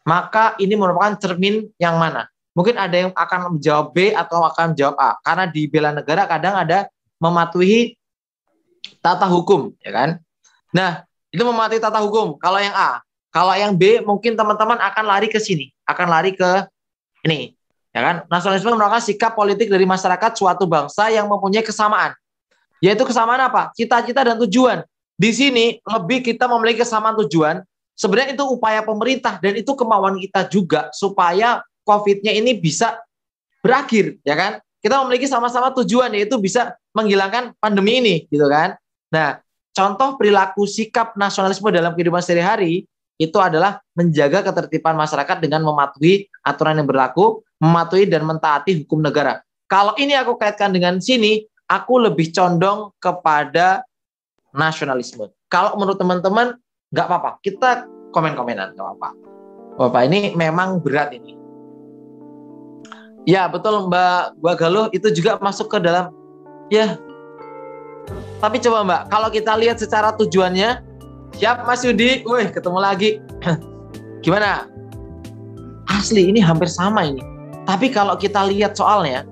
Maka ini merupakan cermin yang mana? Mungkin ada yang akan menjawab B atau akan menjawab A. Karena di bela negara kadang ada mematuhi tata hukum, ya kan? Nah, itu mematuhi tata hukum. Kalau yang A, kalau yang B mungkin teman-teman akan lari ke sini, akan lari ke ini, ya kan? Nasionalisme merupakan sikap politik dari masyarakat suatu bangsa yang mempunyai kesamaan. Yaitu kesamaan apa? Cita-cita dan tujuan. Di sini lebih kita memiliki kesamaan tujuan. Sebenarnya itu upaya pemerintah dan itu kemauan kita juga supaya COVID-nya ini bisa berakhir, ya kan? Kita memiliki sama-sama tujuan yaitu bisa menghilangkan pandemi ini, gitu kan? Nah, contoh perilaku sikap nasionalisme dalam kehidupan sehari-hari itu adalah menjaga ketertiban masyarakat dengan mematuhi aturan yang berlaku, mematuhi dan mentaati hukum negara. Kalau ini aku kaitkan dengan sini, aku lebih condong kepada nasionalisme. Kalau menurut teman-teman, nggak apa-apa. Kita komen-komenan, nggak apa-apa. Bapak ini memang berat ini. Ya betul Mbak Galuh, itu juga masuk ke dalam ya. Tapi coba Mbak, kalau kita lihat secara tujuannya, siap Mas Yudi, wih ketemu lagi. Gimana? Asli ini hampir sama ini. Tapi kalau kita lihat soalnya,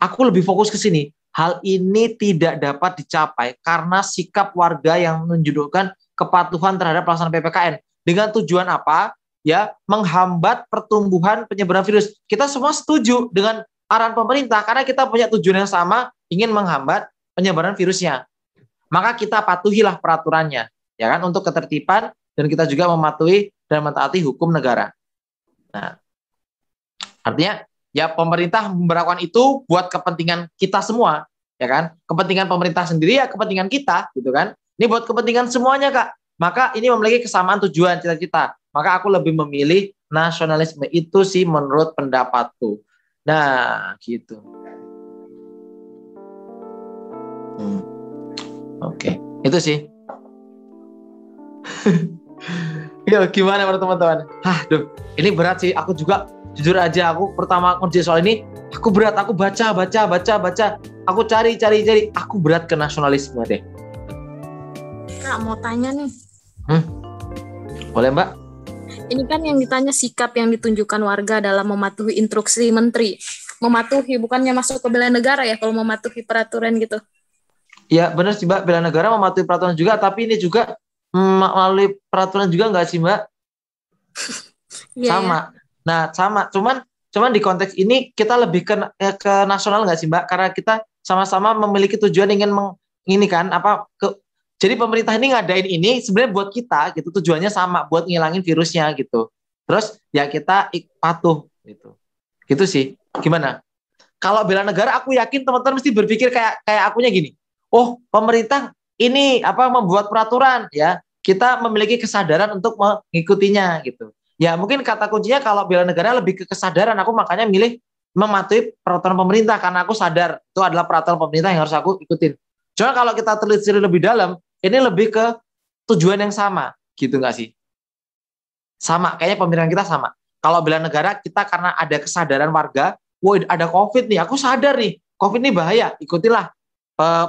aku lebih fokus ke sini. Hal ini tidak dapat dicapai karena sikap warga yang menunjukkan kepatuhan terhadap pelaksanaan PPKM. Dengan tujuan apa? Ya, menghambat pertumbuhan penyebaran virus. Kita semua setuju dengan arahan pemerintah karena kita punya tujuan yang sama, ingin menghambat penyebaran virusnya. Maka kita patuhilah peraturannya, ya kan, untuk ketertiban dan kita juga mematuhi dan mentaati hukum negara. Nah, artinya ya pemerintah memberlakukan itu buat kepentingan kita semua, ya kan? Kepentingan pemerintah sendiri ya kepentingan kita, gitu kan? Ini buat kepentingan semuanya, Kak. Maka ini memiliki kesamaan tujuan cita-cita. Maka aku lebih memilih nasionalisme itu sih menurut pendapatku. Nah, gitu. Oke, itu sih. Ya, gimana menurut teman-teman? Duh, ini berat sih. Aku juga jujur aja, aku pertama ngerjain soal ini, aku berat. Aku baca. Aku cari. Aku berat ke nasionalisme deh. Kak, mau tanya nih. Boleh, Mbak? Ini kan yang ditanya sikap yang ditunjukkan warga dalam mematuhi instruksi menteri. Mematuhi, bukannya masuk ke bela negara ya kalau mematuhi peraturan gitu. Ya, benar sih, Mbak. Bela negara mematuhi peraturan juga, tapi ini juga melalui peraturan juga nggak sih, Mbak? Sama. Nah, sama. Cuman di konteks ini kita lebih ke nasional nggak sih, Mbak? Karena kita sama-sama memiliki tujuan ingin jadi pemerintah ini ngadain ini sebenarnya buat kita gitu, tujuannya sama, buat ngilangin virusnya gitu. Terus ya kita patuh gitu. Gitu sih. Gimana? Kalau bela negara aku yakin teman-teman mesti berpikir kayak akunya gini. Oh, pemerintah ini membuat peraturan ya. Kita memiliki kesadaran untuk mengikutinya gitu. Ya, mungkin kata kuncinya kalau bela negara lebih ke kesadaran, aku makanya milih mematuhi peraturan pemerintah karena aku sadar itu adalah peraturan pemerintah yang harus aku ikutin. Cuma kalau kita telisik lebih dalam, ini lebih ke tujuan yang sama, gitu nggak sih? Sama, kayaknya pemikiran kita sama. Kalau bela negara, kita karena ada kesadaran warga, wah ada COVID nih, aku sadar nih, COVID ini bahaya, ikutilah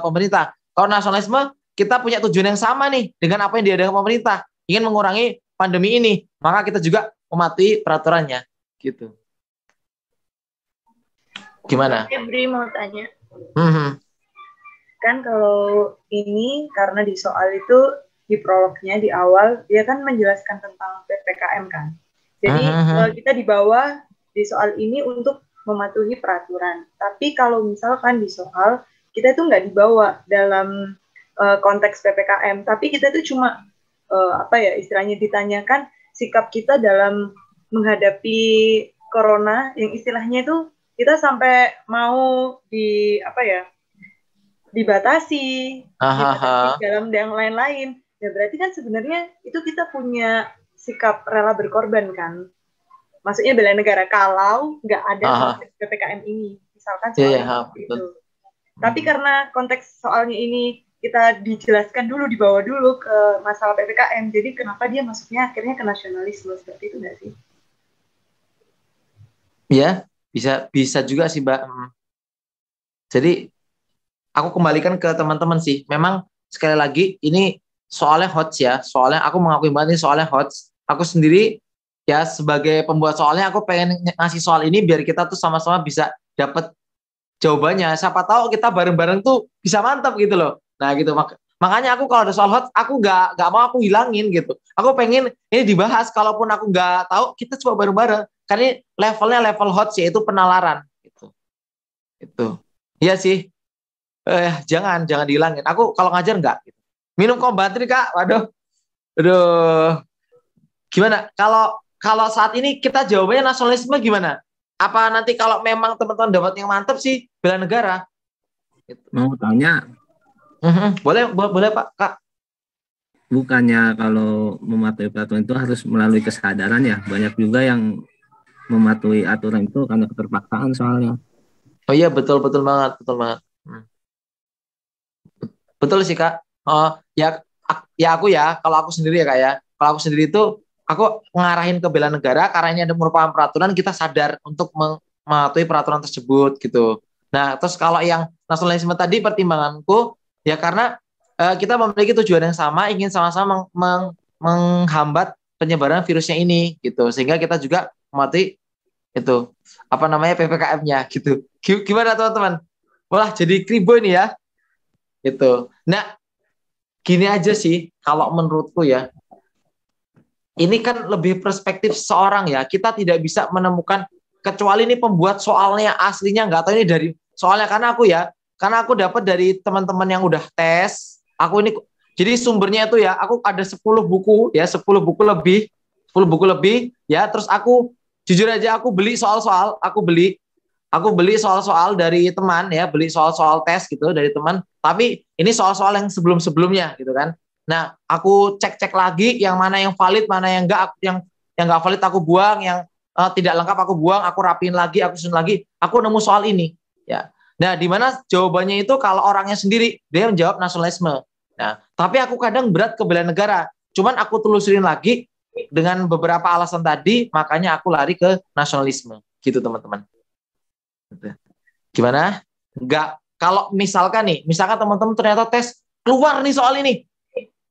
pemerintah. Kalau nasionalisme, kita punya tujuan yang sama nih, dengan apa yang diadakan pemerintah, ingin mengurangi pandemi ini, maka kita juga mematuhi peraturannya, gitu. Gimana? Bri mau tanya. Kan kalau ini karena di soal itu di prolognya di awal dia kan menjelaskan tentang PPKM kan. Jadi kita di bawah di soal ini untuk mematuhi peraturan. Tapi kalau misalkan di soal kita itu nggak dibawa dalam konteks PPKM, tapi kita itu cuma istilahnya ditanyakan sikap kita dalam menghadapi corona yang istilahnya itu kita sampai mau dibatasi dalam yang lain-lain. Ya berarti kan sebenarnya itu kita punya sikap rela berkorban kan. Maksudnya bela negara kalau nggak ada PPKM ini. Misalkan itu. Tapi karena konteks soalnya ini kita dijelaskan dulu, dibawa dulu ke masalah PPKM, jadi kenapa dia masuknya akhirnya ke nasionalisme, seperti itu nggak sih? Ya, bisa juga sih, Mbak. Jadi aku kembalikan ke teman-teman sih. Memang sekali lagi ini soalnya hot ya. Soalnya aku mengakui banget ini soalnya hot. Aku sendiri ya sebagai pembuat soalnya aku pengen ngasih soal ini biar kita tuh sama-sama bisa dapat jawabannya. Siapa tahu kita bareng-bareng tuh bisa mantap gitu loh. Nah gitu. Makanya aku kalau ada soal hot, aku nggak mau aku hilangin gitu. Aku pengen ini dibahas. Kalaupun aku nggak tahu, kita coba bareng-bareng. Karena ini levelnya level hot sih, itu penalaran. Gitu. Itu. Iya sih. Jangan dihilangin. Aku kalau ngajar nggak. Gitu. Minum kombatri Kak. Waduh. Aduh. Gimana? Kalau saat ini kita jawabannya nasionalisme gimana? Apa nanti kalau memang teman-teman dapat yang mantap sih bela negara? Gitu. Mau tanya, boleh Pak Kak. bukannya kalau mematuhi peraturan itu harus melalui kesadaran ya? Banyak juga yang mematuhi aturan itu karena keterpaksaan soalnya. Oh iya betul banget. Betul sih Kak. Ya aku ya, kalau aku sendiri ya Kak ya. Kalau aku sendiri itu aku ngarahin ke bela negara karena ini ada merupakan peraturan, kita sadar untuk mematuhi peraturan tersebut gitu. Nah, terus kalau yang nasionalisme tadi pertimbanganku ya karena kita memiliki tujuan yang sama, ingin sama-sama menghambat penyebaran virusnya ini gitu. Sehingga kita juga mematuhi itu PPKM-nya gitu. Gimana teman-teman? Wah, jadi kribo ini ya. Gitu. Nah, gini aja sih kalau menurutku ya. Ini kan lebih perspektif seorang ya. Kita tidak bisa menemukan kecuali ini pembuat soalnya aslinya nggak tahu ini dari soalnya karena aku dapat dari teman-teman yang udah tes. Aku ini jadi sumbernya itu ya aku ada 10 buku ya, 10 buku lebih ya. Terus aku jujur aja aku beli soal-soal, aku beli soal-soal dari teman ya, beli soal-soal tes gitu dari teman. Tapi ini soal-soal yang sebelum-sebelumnya gitu kan. Nah, aku cek lagi yang mana yang valid, mana yang enggak, yang enggak valid aku buang, yang tidak lengkap aku buang, aku rapiin lagi, aku susun lagi, aku nemu soal ini, ya. Nah, di mana jawabannya itu kalau orangnya sendiri dia menjawab nasionalisme. Nah, tapi aku kadang berat ke bela negara. Cuman aku telusurin lagi dengan beberapa alasan tadi, makanya aku lari ke nasionalisme, gitu teman-teman. Gimana? Enggak. Kalau misalkan teman-teman ternyata tes keluar nih soal ini.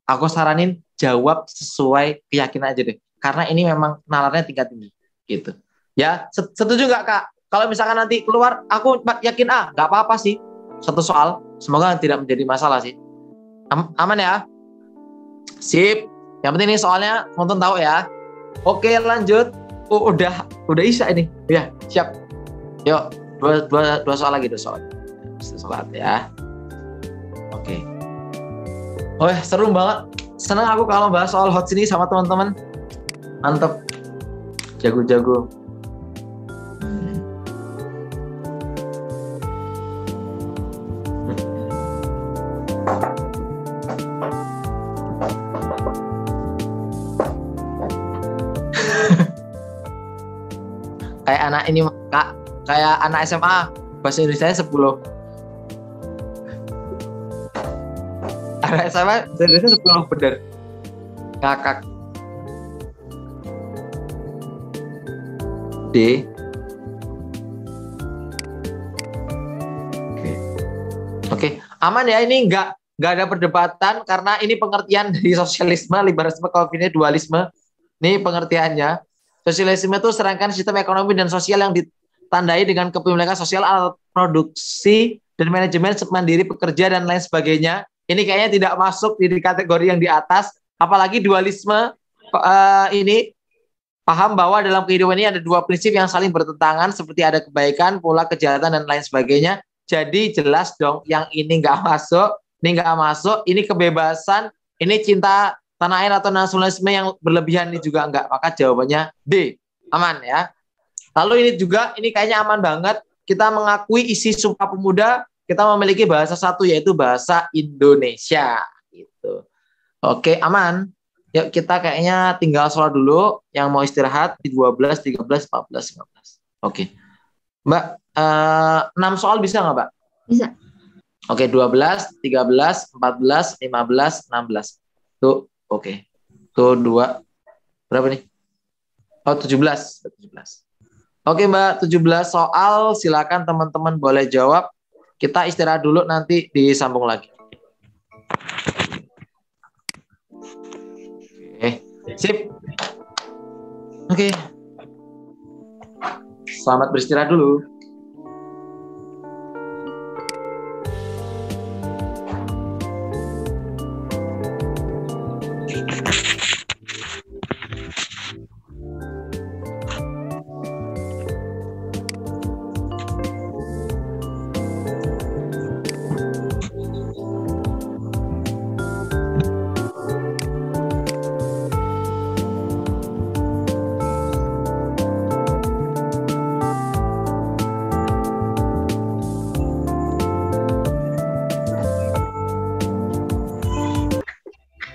Aku saranin jawab sesuai keyakinan aja deh. Karena ini memang nalarnya tingkat tinggi. Gitu. Ya, setuju nggak Kak? Kalau misalkan nanti keluar, aku yakin nggak apa-apa sih. Satu soal, semoga tidak menjadi masalah sih. Aman ya? Sip. Yang penting ini soalnya nonton tahu ya. Oke, lanjut. Udah Isya ini. Ya, siap. Yuk, dua soal lagi, dua soal ya. Oke. Seru banget. Senang aku kalau bahas soal hot sini sama teman-teman. Mantep. Jago-jago. Kayak anak ini Kak, kayak anak SMA bahasa Indonesia 10. Anak SMA bahasa Indonesia 10 bener. Ngakak. D. Oke. Aman ya, ini nggak ada perdebatan karena ini pengertian dari sosialisme, liberalisme, Calvinisme, dualisme. Ini pengertiannya. Sosialisme itu serangkaian sistem ekonomi dan sosial yang ditandai dengan kepemilikan sosial, alat produksi, dan manajemen mandiri pekerja dan lain sebagainya. Ini kayaknya tidak masuk di kategori yang di atas. Apalagi dualisme ini paham bahwa dalam kehidupan ini ada dua prinsip yang saling bertentangan, seperti ada kebaikan, pula kejahatan, dan lain sebagainya. Jadi jelas dong yang ini nggak masuk, ini kebebasan, ini cinta tanah air atau nasionalisme yang berlebihan ini juga enggak. Maka jawabannya D. Aman ya. Lalu ini kayaknya aman banget. Kita mengakui isi Sumpah Pemuda, kita memiliki bahasa satu yaitu bahasa Indonesia gitu. Oke, aman. Yuk kita kayaknya tinggal sholat dulu, yang mau istirahat di 12, 13, 14, 15. Oke. Mbak, 6 soal bisa nggak, Mbak? Bisa. Oke, 12, 13, 14, 15, 16. Tuh, oke. Tuh 2. Berapa nih? Oh, 17. 17. Oke, Mbak, 17 soal. Silakan teman-teman boleh jawab. Kita istirahat dulu, nanti disambung lagi. Oke, sip. Oke. Selamat beristirahat dulu.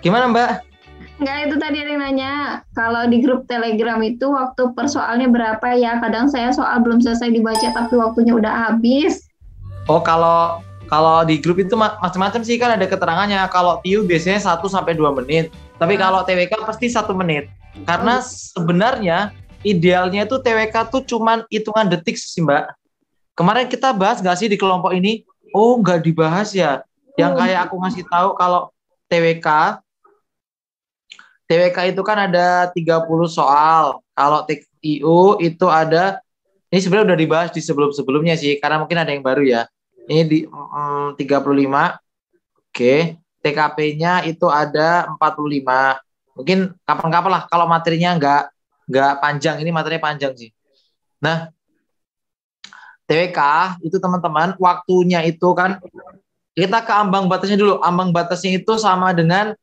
Gimana, Mbak? Enggak, itu tadi ada yang nanya. Kalau di grup Telegram itu waktu persoalnya berapa ya? Kadang saya soal belum selesai dibaca tapi waktunya udah habis. Oh, kalau di grup itu macam-macam sih, kan ada keterangannya. Kalau TIU biasanya 1-2 menit. Tapi kalau TWK pasti 1 menit. Karena sebenarnya idealnya itu TWK tuh cuman hitungan detik sih, Mbak. Kemarin kita bahas nggak sih di kelompok ini? Oh, nggak dibahas ya. Yang kayak aku ngasih tahu kalau TWK itu kan ada 30 soal. Kalau TIU itu ada, ini sebenarnya udah dibahas di sebelum-sebelumnya sih, karena mungkin ada yang baru ya. Ini di 35. Oke. TKP-nya itu ada 45. Mungkin kapan-kapan lah kalau materinya nggak panjang. Ini materinya panjang sih. Nah, TWK itu teman-teman, waktunya itu kan, kita ke ambang batasnya dulu. Ambang batasnya itu sama dengan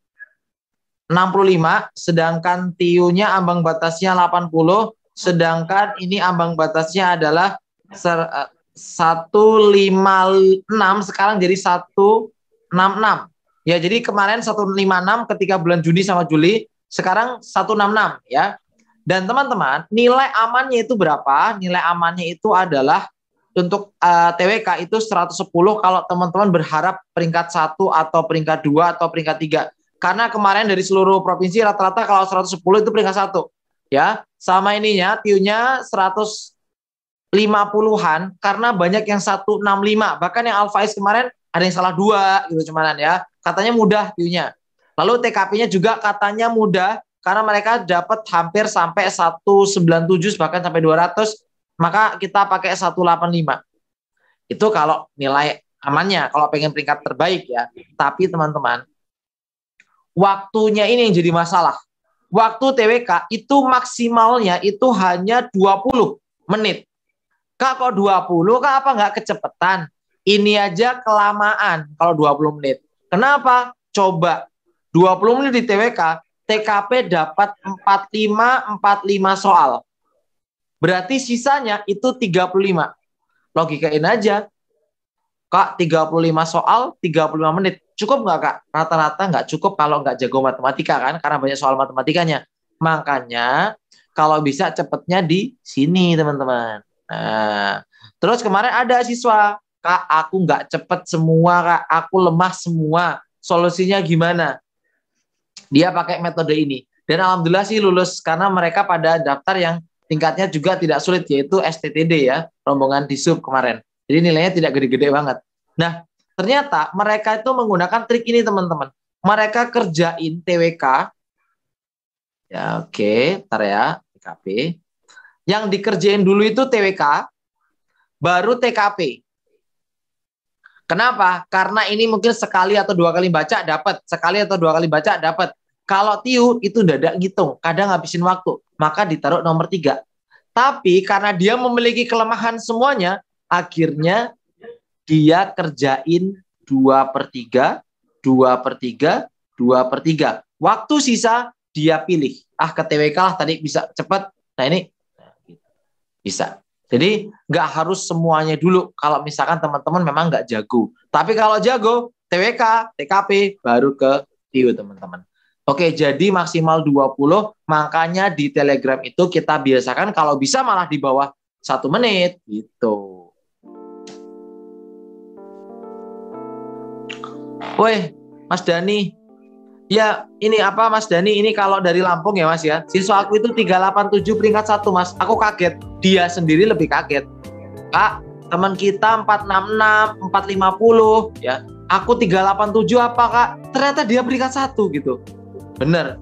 65, sedangkan TIU-nya ambang batasnya 80, sedangkan ini ambang batasnya adalah 156, sekarang jadi 166. Ya, jadi kemarin 156 ketika bulan Juni sama Juli, sekarang 166 ya. Dan teman-teman, nilai amannya itu berapa? Nilai amannya itu adalah untuk TWK itu 110 kalau teman-teman berharap peringkat 1 atau peringkat 2 atau peringkat 3. Karena kemarin dari seluruh provinsi rata-rata kalau 110 itu peringkat 1. Ya, sama ininya TIU-nya 150-an karena banyak yang 165. Bahkan yang Alfaiz kemarin ada yang salah 2 gitu cuman ya. Katanya mudah TIU-nya. Lalu TKP-nya juga katanya mudah karena mereka dapat hampir sampai 197 bahkan sampai 200, maka kita pakai 185. Itu kalau nilai amannya, kalau pengen peringkat terbaik ya. Tapi teman-teman, waktunya ini yang jadi masalah. Waktu TWK itu maksimalnya itu hanya 20 menit. Kak, kok 20? Kak, apa nggak kecepatan? Ini aja kelamaan kalau 20 menit. Kenapa? Coba 20 menit di TWK, TKP dapat 45 soal. Berarti sisanya itu 35. Logikain aja. Kak, 35 soal, 35 menit. Cukup nggak, Kak? Rata-rata nggak cukup kalau nggak jago matematika kan, karena banyak soal matematikanya. Makanya kalau bisa cepetnya di sini, teman-teman. Nah, terus kemarin ada siswa, Kak, aku nggak cepet semua, Kak. Aku lemah semua. Solusinya gimana? Dia pakai metode ini. Dan alhamdulillah sih lulus, karena mereka pada daftar yang tingkatnya juga tidak sulit, yaitu STTD ya, rombongan di sub kemarin. Jadi nilainya tidak gede-gede banget. Nah, ternyata mereka itu menggunakan trik ini, teman-teman. Mereka kerjain TWK. Ya, oke, ntar ya, TKP. Yang dikerjain dulu itu TWK, baru TKP. Kenapa? Karena ini mungkin sekali atau 2 kali baca dapat, sekali atau 2 kali baca dapat. Kalau TIU itu dadak ngitung, kadang ngabisin waktu, maka ditaruh nomor 3. Tapi karena dia memiliki kelemahan semuanya, akhirnya dia kerjain 2/3, 2/3, 2/3. Waktu sisa dia pilih. Ah, ke TWK lah tadi bisa cepat. Nah ini bisa. Jadi nggak harus semuanya dulu kalau misalkan teman-teman memang nggak jago. Tapi kalau jago, TWK, TKP, baru ke TIU, teman-teman. Oke, jadi maksimal 20, makanya di Telegram itu kita biasakan kalau bisa malah di bawah 1 menit gitu. Woi, Mas Dani. Ya, ini apa Mas Dani? Ini kalau dari Lampung ya Mas ya. Siswa aku itu 387 peringkat 1 Mas. Aku kaget. Dia sendiri lebih kaget. Kak, teman kita 466, 450 ya. Aku 387 apa Kak? Ternyata dia peringkat 1 gitu. Bener.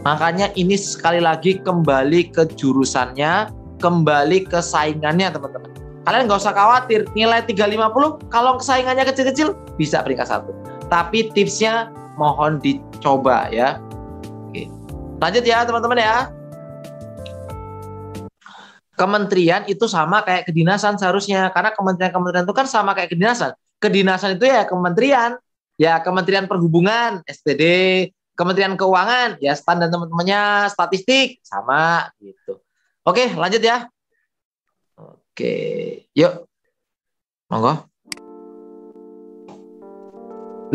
Makanya ini sekali lagi kembali ke jurusannya, kembali ke saingannya teman-teman. Kalian nggak usah khawatir, nilai 350 kalau saingannya kecil-kecil bisa peringkat 1. Tapi tipsnya mohon dicoba ya. Oke. Lanjut ya teman-teman ya. Kementerian itu sama kayak kedinasan seharusnya, karena kementerian-kementerian itu kan sama kayak kedinasan. Kedinasan itu ya kementerian, ya Kementerian Perhubungan, STD, Kementerian Keuangan, ya STAN dan teman-temannya, statistik, sama gitu. Oke, lanjut ya. Oke, yuk. Monggo.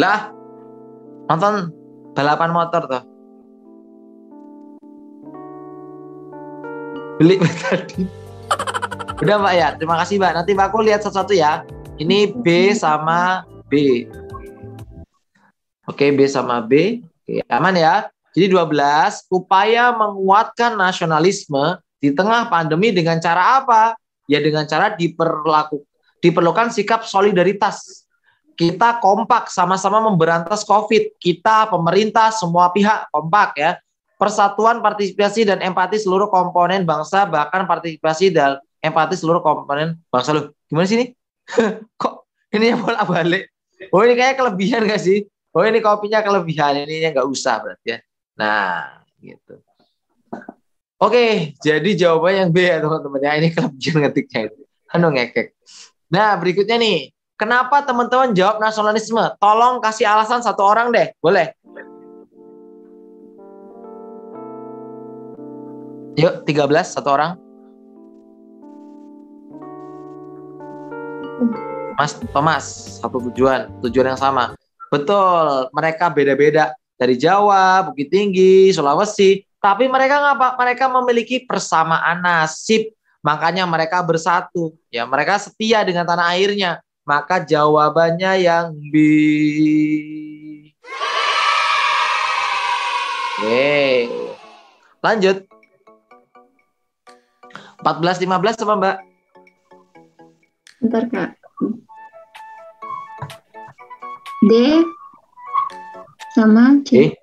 Lah, nonton balapan motor tuh. Beli tadi. Udah Mbak ya, terima kasih Mbak. Nanti Mbak aku lihat satu-satu ya. Ini B sama B. Oke, B sama B. Oke, aman ya. Jadi 12, upaya menguatkan nasionalisme di tengah pandemi dengan cara apa? Ya dengan cara diperlukan sikap solidaritas. Kita kompak sama-sama memberantas COVID. Kita, pemerintah, semua pihak kompak ya. Persatuan, partisipasi, dan empati seluruh komponen bangsa, bahkan partisipasi dan empati seluruh komponen bangsa. Loh, gimana sih ini? Kok ini yang bolak-balik? Oh ini kayak kelebihan gak sih? Oh ini kopinya kelebihan, ininya nggak usah berarti ya. Nah, gitu. Oke, jadi jawabannya yang B ya teman-teman ya. Ini kelebihan ngetiknya itu. Anu ngekek. Nah, berikutnya nih. Kenapa teman-teman jawab nasionalisme? Tolong kasih alasan satu orang deh. Boleh? Yuk, 13 satu orang. Mas Thomas, satu tujuan yang sama. Betul, mereka beda-beda. Dari Jawa, Bukit Tinggi, Sulawesi. Tapi mereka ngapa? Mereka memiliki persamaan nasib. Makanya mereka bersatu. Ya, mereka setia dengan tanah airnya. Maka jawabannya yang B. Oke. Lanjut. 14-15 sama Mbak. Bentar Kak. D sama C.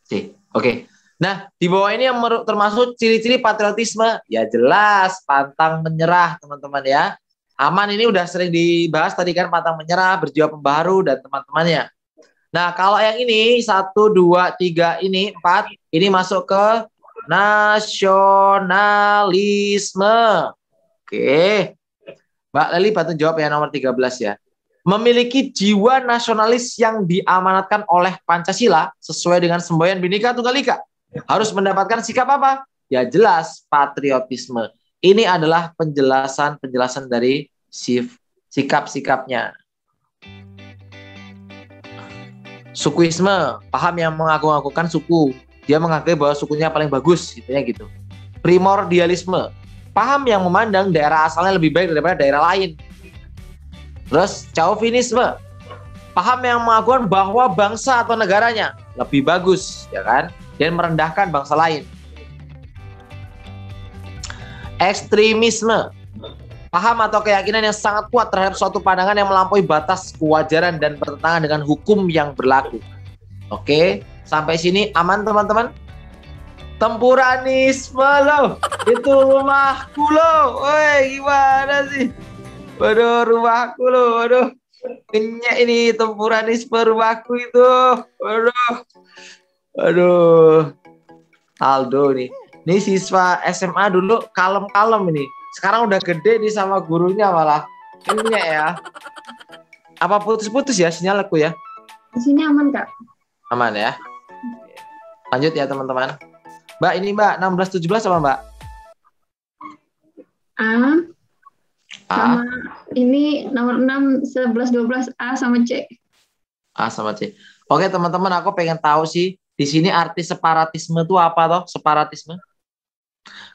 C. Oke. Nah, di bawah ini yang termasuk ciri-ciri patriotisme. Ya jelas, pantang menyerah, teman-teman ya. Aman ini udah sering dibahas tadi kan, pantang menyerah, berjiwa pembaharu, dan teman-temannya. Nah, kalau yang ini, 1, 2, 3, ini 4, ini masuk ke nasionalisme. Oke. Mbak Leli bantu jawab ya nomor 13 ya. Memiliki jiwa nasionalis yang diamanatkan oleh Pancasila sesuai dengan semboyan Bhinneka Tunggal Ika. Harus mendapatkan sikap apa? Ya jelas, patriotisme. Ini adalah penjelasan dari sikap-sikapnya. Sukuisme, paham yang mengaku-ngakukan suku. Dia mengakui bahwa sukunya paling bagus, gitu. Primordialisme, paham yang memandang daerah asalnya lebih baik daripada daerah lain. Terus chauvinisme, paham yang mengakukan bahwa bangsa atau negaranya lebih bagus, ya kan, dan merendahkan bangsa lain. Ekstremisme, paham atau keyakinan yang sangat kuat terhadap suatu pandangan yang melampaui batas kewajaran dan bertentangan dengan hukum yang berlaku. Oke, sampai sini aman teman-teman? Tempuranisme loh, itu rumahku loh. Woi, gimana sih? Waduh, rumahku loh, waduh. Ini tempuranisme rumahku itu. Waduh. Aldo nih. Ini siswa SMA dulu kalem-kalem ini. Sekarang udah gede nih sama gurunya malah. Ini ya. Apa putus-putus ya sinyalku ya? Di sini aman Kak. Aman ya. Lanjut ya teman-teman. Mbak, ini Mbak 16-17 sama Mbak? A. Sama ini nomor 6, 11, 12 A sama C. A sama C. Oke teman-teman, aku pengen tahu sih di sini arti separatisme itu apa toh? Separatisme.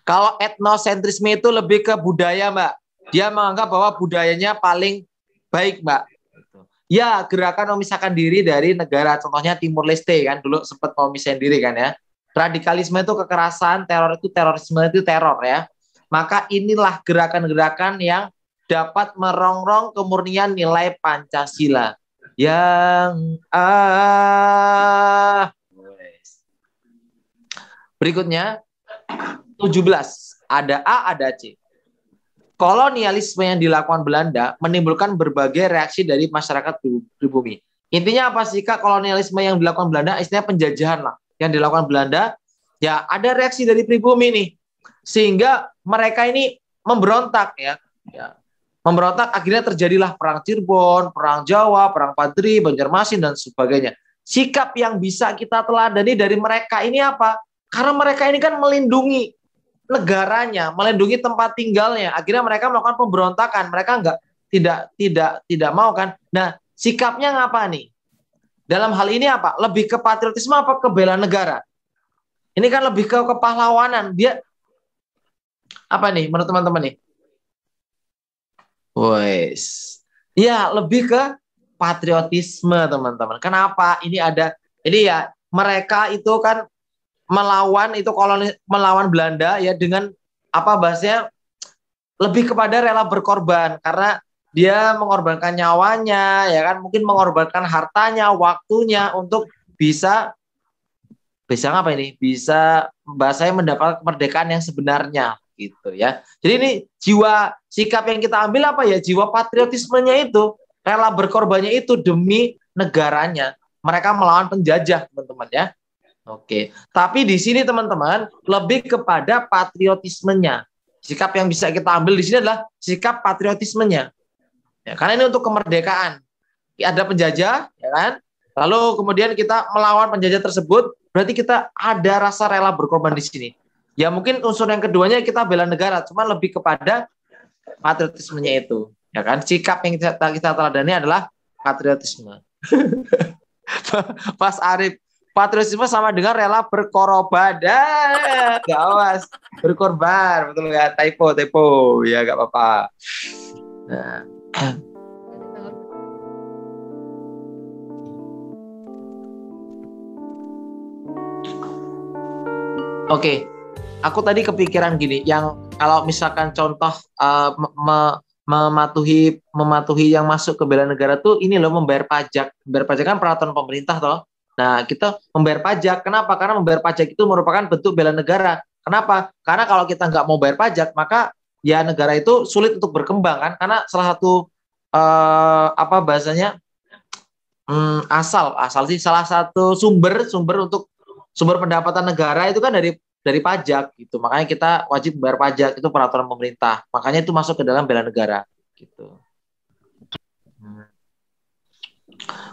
Kalau etnosentrisme itu lebih ke budaya Mbak. Dia menganggap bahwa budayanya paling baik Mbak. Ya, gerakan memisahkan diri dari negara, contohnya Timur Leste kan, dulu sempat mau misahin diri kan ya. Radikalisme itu kekerasan, teror itu terorisme itu teror ya. Maka inilah gerakan-gerakan yang dapat merongrong kemurnian nilai Pancasila. Berikutnya 17. Ada A, ada C. Kolonialisme yang dilakukan Belanda menimbulkan berbagai reaksi dari masyarakat pribumi. Intinya apa sih Kak? Kolonialisme yang dilakukan Belanda, istilahnya penjajahan lah. Yang dilakukan Belanda, ya ada reaksi dari pribumi nih. Sehingga mereka ini memberontak ya. Memberontak, akhirnya terjadilah perang Cirebon, perang Jawa, perang Padri, Banjarmasin, dan sebagainya. Sikap yang bisa kita teladani dari mereka ini apa? Karena mereka ini kan melindungi negaranya, melindungi tempat tinggalnya. Akhirnya mereka melakukan pemberontakan. Mereka tidak mau kan. Nah, sikapnya ngapa nih? Dalam hal ini apa? Lebih ke patriotisme apa ke bela negara? Ini kan lebih ke kepahlawanan. Dia apa nih menurut teman-teman nih? Wes. Ya, lebih ke patriotisme, teman-teman. Kenapa? Ini ya mereka itu kan melawan Belanda ya dengan apa bahasanya lebih kepada rela berkorban karena dia mengorbankan nyawanya ya kan, mungkin mengorbankan hartanya, waktunya untuk bisa apa ini? Bisa bahasanya mendapat kemerdekaan yang sebenarnya gitu ya. Jadi ini jiwa sikap yang kita ambil apa ya? Jiwa patriotismenya itu, rela berkorbannya itu demi negaranya. Mereka melawan penjajah, teman-teman ya. Oke, tapi di sini teman-teman lebih kepada patriotismenya. Sikap yang bisa kita ambil di sini adalah sikap patriotismenya. Ya, karena ini untuk kemerdekaan. Ada penjajah, ya kan? Lalu kemudian kita melawan penjajah tersebut, berarti kita ada rasa rela berkorban di sini. Ya mungkin unsur yang keduanya kita bela negara, cuma lebih kepada patriotismenya itu, ya kan? Sikap yang kita teladani adalah patriotisme. Pas Arif, patriotisme sama dengan rela berkorban. Gawas, berkorban, betul nggak? Typo, ya nggak apa-apa. Nah. Oke, aku tadi kepikiran gini, yang kalau misalkan contoh mematuhi yang masuk ke bela negara tuh ini loh, membayar pajak. Membayar pajak kan peraturan pemerintah toh. Nah, kita membayar pajak. Kenapa? Karena membayar pajak itu merupakan bentuk bela negara. Kenapa? Karena kalau kita nggak mau bayar pajak, maka ya negara itu sulit untuk berkembang kan. Karena salah satu apa bahasanya asal sih salah satu sumber untuk sumber pendapatan negara itu kan dari pajak gitu. Makanya kita wajib bayar pajak, itu peraturan pemerintah. Makanya itu masuk ke dalam bela negara gitu.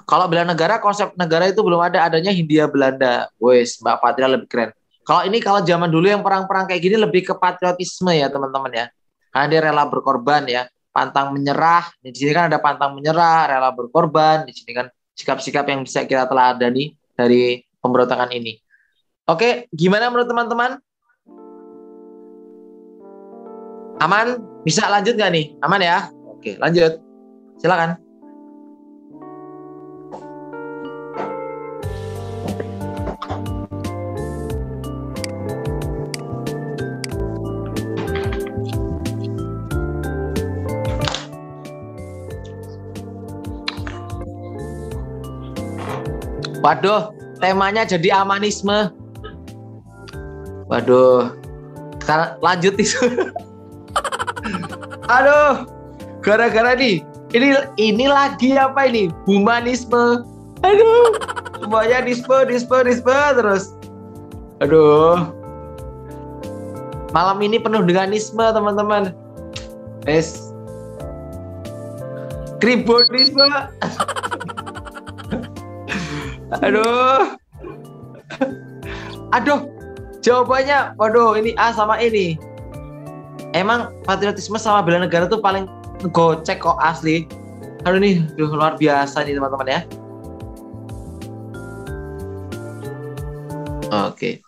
Kalau bela negara, konsep negara itu belum adanya Hindia Belanda. Wes, Mbak Patria lebih keren. Kalau zaman dulu yang perang-perang kayak gini lebih ke patriotisme ya, teman-teman ya. Karena dia rela berkorban ya, pantang menyerah. Di sini kan ada pantang menyerah, rela berkorban. Di sini kan sikap-sikap yang bisa kita teladani dari pemberontakan ini. Oke, gimana menurut teman-teman? Aman? Bisa lanjut nggak nih? Aman ya? Oke, lanjut. Silakan. Waduh, temanya jadi amanisme. Waduh, sekarang lanjut itu. Aduh, gara-gara nih, ini lagi apa ini? Humanisme. Aduh, semuanya dispe terus. Aduh, malam ini penuh dengan isme, teman-teman. Kribonisme. Aduh, jawabannya, waduh, ini A sama ini. Emang patriotisme sama bela negara tuh paling gocek kok asli. Aduh nih, luar biasa nih teman-teman ya. Oke.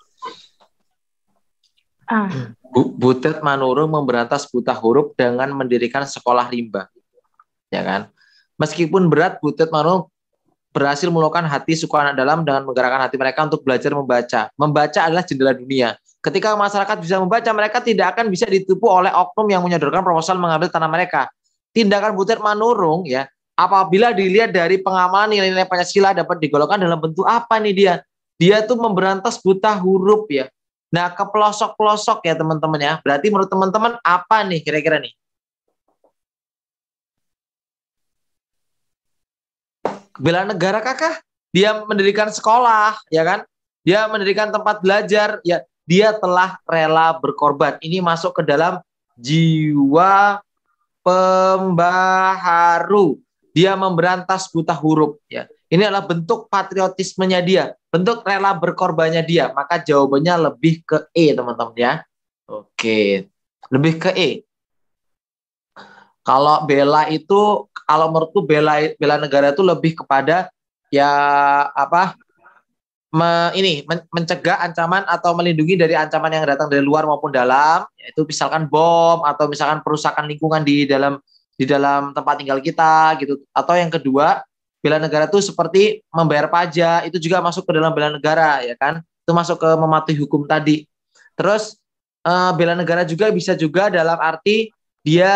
Butet Manurung memberantas buta huruf dengan mendirikan sekolah rimba, ya kan? Meskipun berat, Butet Manurung berhasil meluluhkan hati suku anak dalam dengan menggerakkan hati mereka untuk belajar membaca. Membaca adalah jendela dunia. Ketika masyarakat bisa membaca, mereka tidak akan bisa ditipu oleh oknum yang menyodorkan proposal mengambil tanah mereka. Tindakan Butet Manurung ya, apabila dilihat dari pengamalan nilai-nilai Pancasila dapat digolongkan dalam bentuk apa nih dia? Dia tuh memberantas buta huruf ya. Nah, ke pelosok-pelosok ya teman-teman ya. Berarti menurut teman-teman apa nih kira-kira nih? Bela negara kakak, dia mendirikan sekolah, ya kan? Dia mendirikan tempat belajar, ya. Dia telah rela berkorban. Ini masuk ke dalam jiwa pembaharu. Dia memberantas buta huruf, ya. Ini adalah bentuk patriotismenya dia, bentuk rela berkorbannya dia. Maka jawabannya lebih ke E, teman-teman ya. Oke, lebih ke E. Kalau bela itu, kalau menurutku bela negara itu lebih kepada ya apa? Mencegah ancaman atau melindungi dari ancaman yang datang dari luar maupun dalam, yaitu misalkan bom atau misalkan perusakan lingkungan di dalam tempat tinggal kita gitu. Atau yang kedua, bela negara itu seperti membayar pajak, itu juga masuk ke dalam bela negara ya kan? Itu masuk ke mematuhi hukum tadi. Terus bela negara juga bisa juga dalam arti dia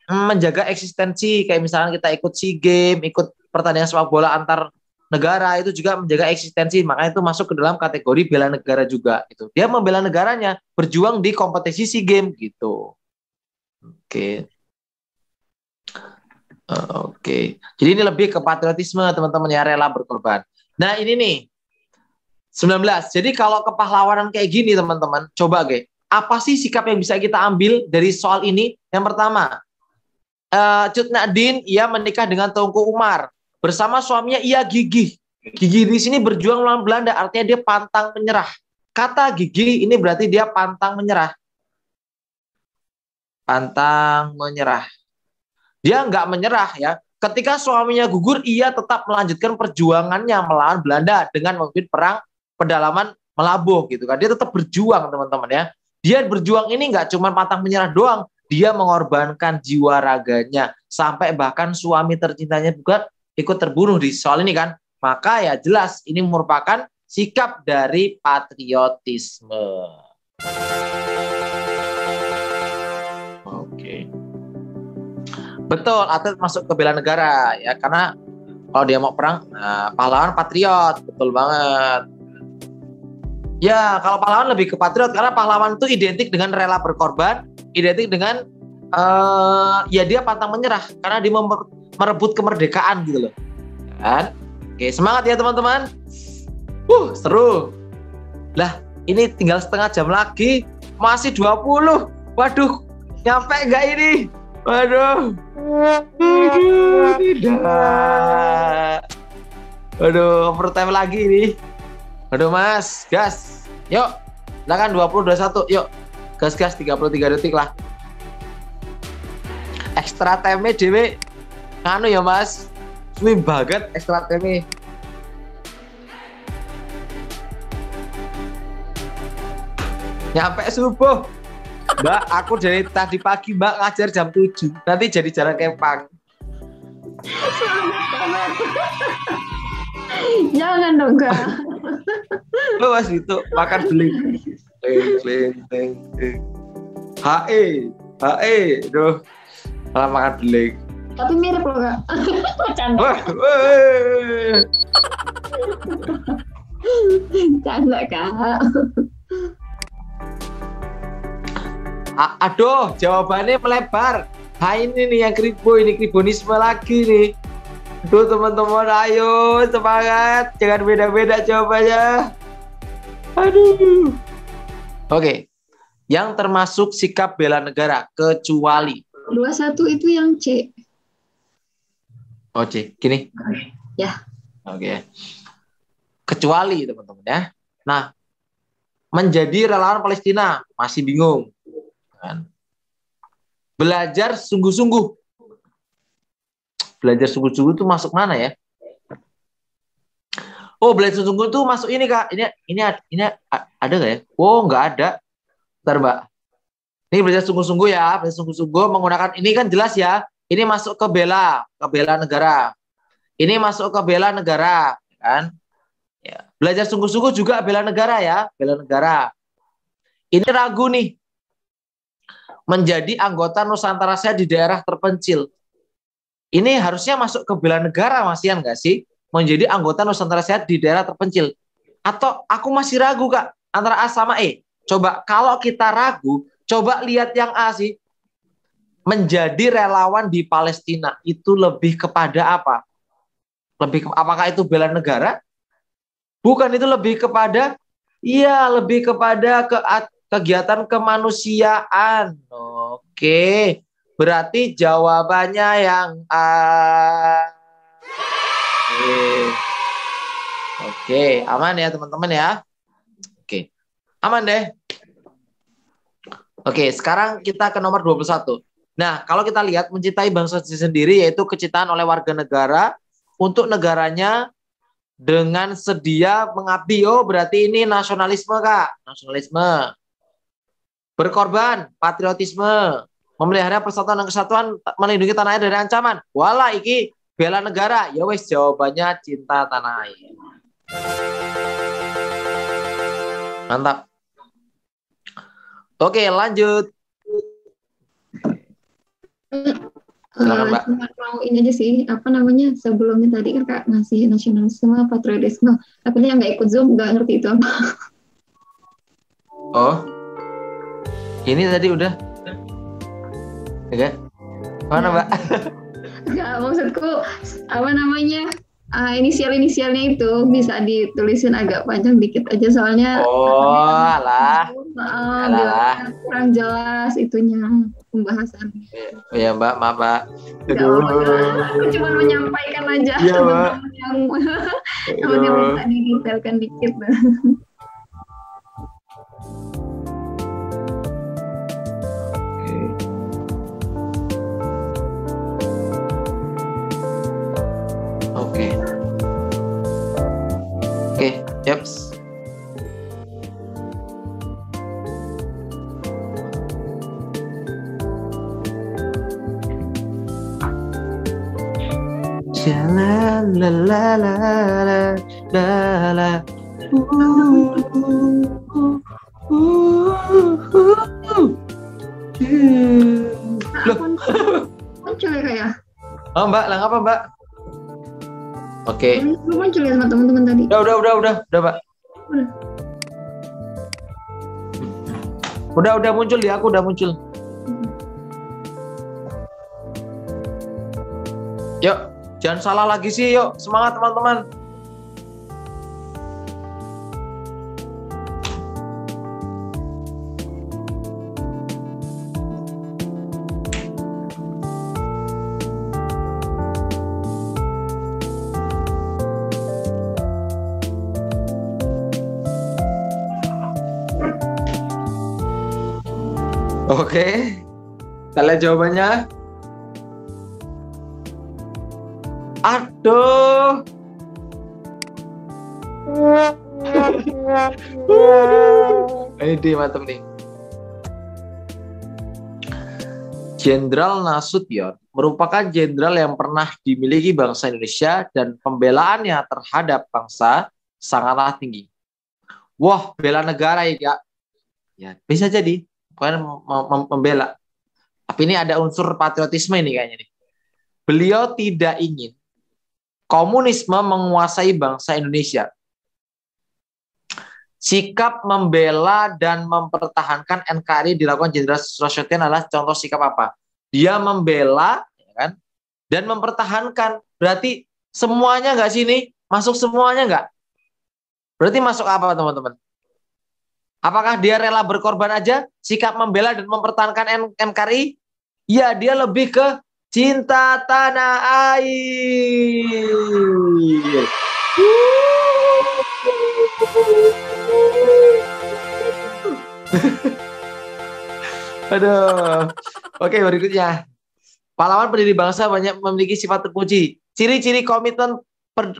menjaga eksistensi, kayak misalnya kita ikut SEA Games, ikut pertandingan sepak bola antar negara, itu juga menjaga eksistensi, makanya itu masuk ke dalam kategori bela negara juga gitu. Dia membela negaranya, berjuang di kompetisi SEA Games gitu. Oke. Jadi ini lebih ke patriotisme teman-teman ya, rela berkorban. Nah, ini nih 19. Jadi kalau kepahlawanan kayak gini teman-teman, coba apa sih sikap yang bisa kita ambil dari soal ini? Yang pertama, Cut Nyak ia menikah dengan Teungku Umar. Bersama suaminya ia gigih. Gigih di sini berjuang melawan Belanda, artinya dia pantang menyerah. Kata gigih ini berarti dia pantang menyerah. Pantang menyerah. Dia nggak menyerah ya. Ketika suaminya gugur, ia tetap melanjutkan perjuangannya melawan Belanda dengan memimpin perang pedalaman Melabuh gitu kan. Dia tetap berjuang teman-teman ya. Dia berjuang ini nggak cuma pantang menyerah doang, dia mengorbankan jiwa raganya sampai bahkan suami tercintanya juga ikut terbunuh di soal ini kan. Maka ya jelas ini merupakan sikap dari patriotisme. Oke. Betul, atlet masuk ke bela negara ya, karena kalau dia mau perang, pahlawan patriot, betul banget. Ya, kalau pahlawan lebih ke patriot karena pahlawan itu identik dengan rela berkorban, identik dengan ya dia pantang menyerah karena dia merebut kemerdekaan gitu loh. Kan? Oke, semangat ya teman-teman. Seru. Lah, ini tinggal setengah jam lagi, masih 20. Waduh, nyampe nggak ini? Waduh. Tidak. Waduh, overtime lagi ini. Waduh Mas, gas. Yuk, silakan 20-21. Yuk, gas 33 detik lah. Extra time dewe. Nganu ya Mas. Swim banget extra time. Nyampe subuh. Mbak, aku dari tadi pagi Mbak ngajar jam 7. Nanti jadi jalan kempang. Jangan dong, Kak. Lu Mas itu makan beli. Teng. HE. Duh. Malah makan beli. Tapi mirip loh, Kak. Canda. Canda, Kak. Aduh, jawabannya melebar. Ini nih yang kribonisme lagi nih. Tuh teman-teman, ayo semangat, jangan beda-beda jawabannya. Aduh. Oke, yang termasuk sikap bela negara kecuali 21 itu yang C. Oh C, gini. Ya. Oke. Kecuali teman-teman ya. Nah, menjadi relawan Palestina masih bingung. Kan? Belajar sungguh-sungguh. Belajar sungguh-sungguh itu masuk mana ya? Oh, belajar sungguh-sungguh itu masuk ini Kak. Ini ada nggak ya? Oh, nggak ada. Bentar Mbak. Ini belajar sungguh-sungguh ya. Belajar sungguh-sungguh menggunakan ini kan jelas ya. Ini masuk ke bela negara. Ini masuk ke bela negara, kan? Ya. Belajar sungguh-sungguh juga bela negara ya, bela negara. Ini ragu nih, menjadi anggota Nusantara saya di daerah terpencil. Ini harusnya masuk ke bela negara, Mas Ian, nggak sih? Menjadi anggota Nusantara saya di daerah terpencil. Atau aku masih ragu, Kak, antara A sama E. Coba kalau kita ragu, coba lihat yang A sih. Menjadi relawan di Palestina itu lebih kepada apa? Apakah itu bela negara? Bukan, itu lebih kepada lebih kepada kegiatan kemanusiaan. Oke. Berarti jawabannya yang A. Oke, aman ya teman-teman ya. Oke. Aman deh. Oke, sekarang kita ke nomor 21. Nah, kalau kita lihat mencintai bangsa sendiri yaitu kecintaan oleh warga negara untuk negaranya dengan sedia mengabdi. Oh, berarti ini nasionalisme, Kak. Nasionalisme. Berkorban, patriotisme. Memelihara persatuan dan kesatuan, melindungi tanah air dari ancaman. Wala, iki bela negara. Ya wes, jawabannya cinta tanah air. Mantap. Oke, lanjut. Silakan, Mbak. Mau ini aja sih, apa namanya, sebelumnya tadi kan Kak ngasih nasionalisme, patriotisme, tapi yang nggak ikut Zoom nggak ngerti itu apa. Oh, ini tadi udah. Oke, mana Mbak? Nggak, maksudku apa namanya, inisial-inisialnya itu bisa ditulisin agak panjang dikit aja soalnya. Oh, alah. Kurang jelas itunya pembahasan. Ya Mbak, maaf Mbak. Aku cuma menyampaikan aja. Iya Mbak. Yang bisa didetailkan dikit. Oke, yaps. Jalan la la la la la la. Muncul ya kayak. Oh Mbak, lah apa Mbak? Oke. Muncul ya sama teman-teman tadi. Udah Mbak. Udah muncul di aku, udah muncul. Yuk, jangan salah lagi sih, yuk. Semangat teman-teman. Oke, kita lihat jawabannya. Aduh. Ini mantap nih. Jenderal Nasution merupakan jenderal yang pernah dimiliki bangsa Indonesia dan pembelaannya terhadap bangsa sangatlah tinggi. Wah, bela negara ya, Kak. Ya, bisa jadi. Bukan membela. Tapi ini ada unsur patriotisme ini kayaknya nih. Beliau tidak ingin komunisme menguasai bangsa Indonesia. Sikap membela dan mempertahankan NKRI dilakukan Jenderal Nasution adalah contoh sikap apa? Dia membela, ya kan, dan mempertahankan. Berarti semuanya nggak sini? Masuk semuanya nggak? Berarti masuk apa teman-teman? Apakah dia rela berkorban aja? Sikap membela dan mempertahankan NKRI? Ya, dia lebih ke cinta tanah air. Aduh. Oke, berikutnya. Pahlawan pendiri bangsa banyak memiliki sifat terpuji. Ciri-ciri komitmen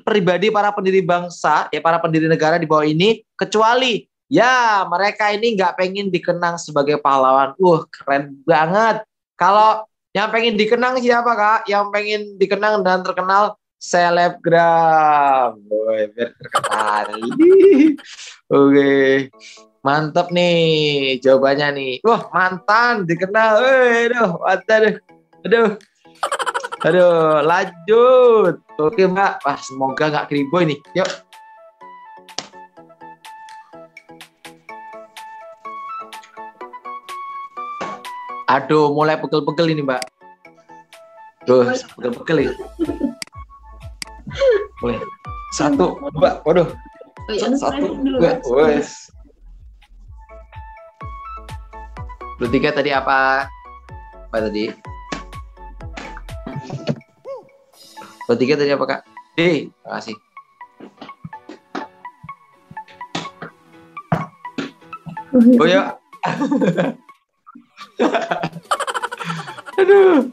pribadi para pendiri bangsa, ya para pendiri negara di bawah ini, kecuali ya mereka ini nggak pengen dikenang sebagai pahlawan. Keren banget. Kalau Yang pengen dikenang siapa Kak? Yang pengen dikenang dan terkenal selebgram. Woy, biar terkenal. Oke. Mantap nih jawabannya nih. Wah, mantan dikenal. Aduh, mantan. Aduh, lanjut. Oke, Mbak. Wah, semoga nggak keribu ini. Yuk. Aduh, mulai pegel-pegel ini, Mbak. Tuh, pegel-pegel ini. Mulai. Satu, Mbak. Waduh. Satu, Mbak. Wes. Bertiga tadi apa? Apa tadi? Bertiga tadi apa, Kak? D. Makasih. Oh ya. Aduh.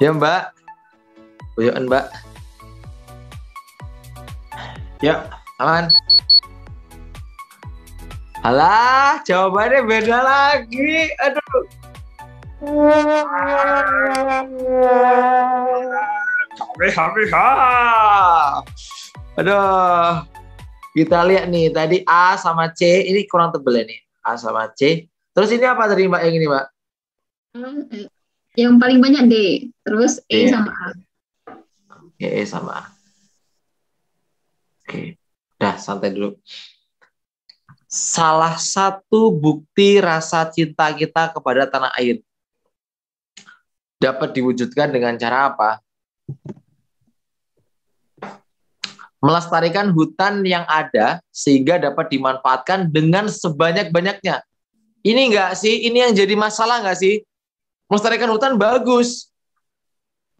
Ya, Mbak. Boyokan, Mbak. Ya, aman. Alah, jawabannya beda lagi. Aduh. Aduh. Kita lihat nih, tadi A sama C, ini kurang tebel ya nih. A sama C. Terus ini apa tadi Mbak yang ini, Mbak? Yang paling banyak D, terus E sama A. Oke, E sama A. Oke, udah santai dulu. Salah satu bukti rasa cinta kita kepada tanah air dapat diwujudkan dengan cara apa? Melestarikan hutan yang ada sehingga dapat dimanfaatkan dengan sebanyak-banyaknya. Ini enggak sih? Ini yang jadi masalah enggak sih? Melestarikan hutan bagus,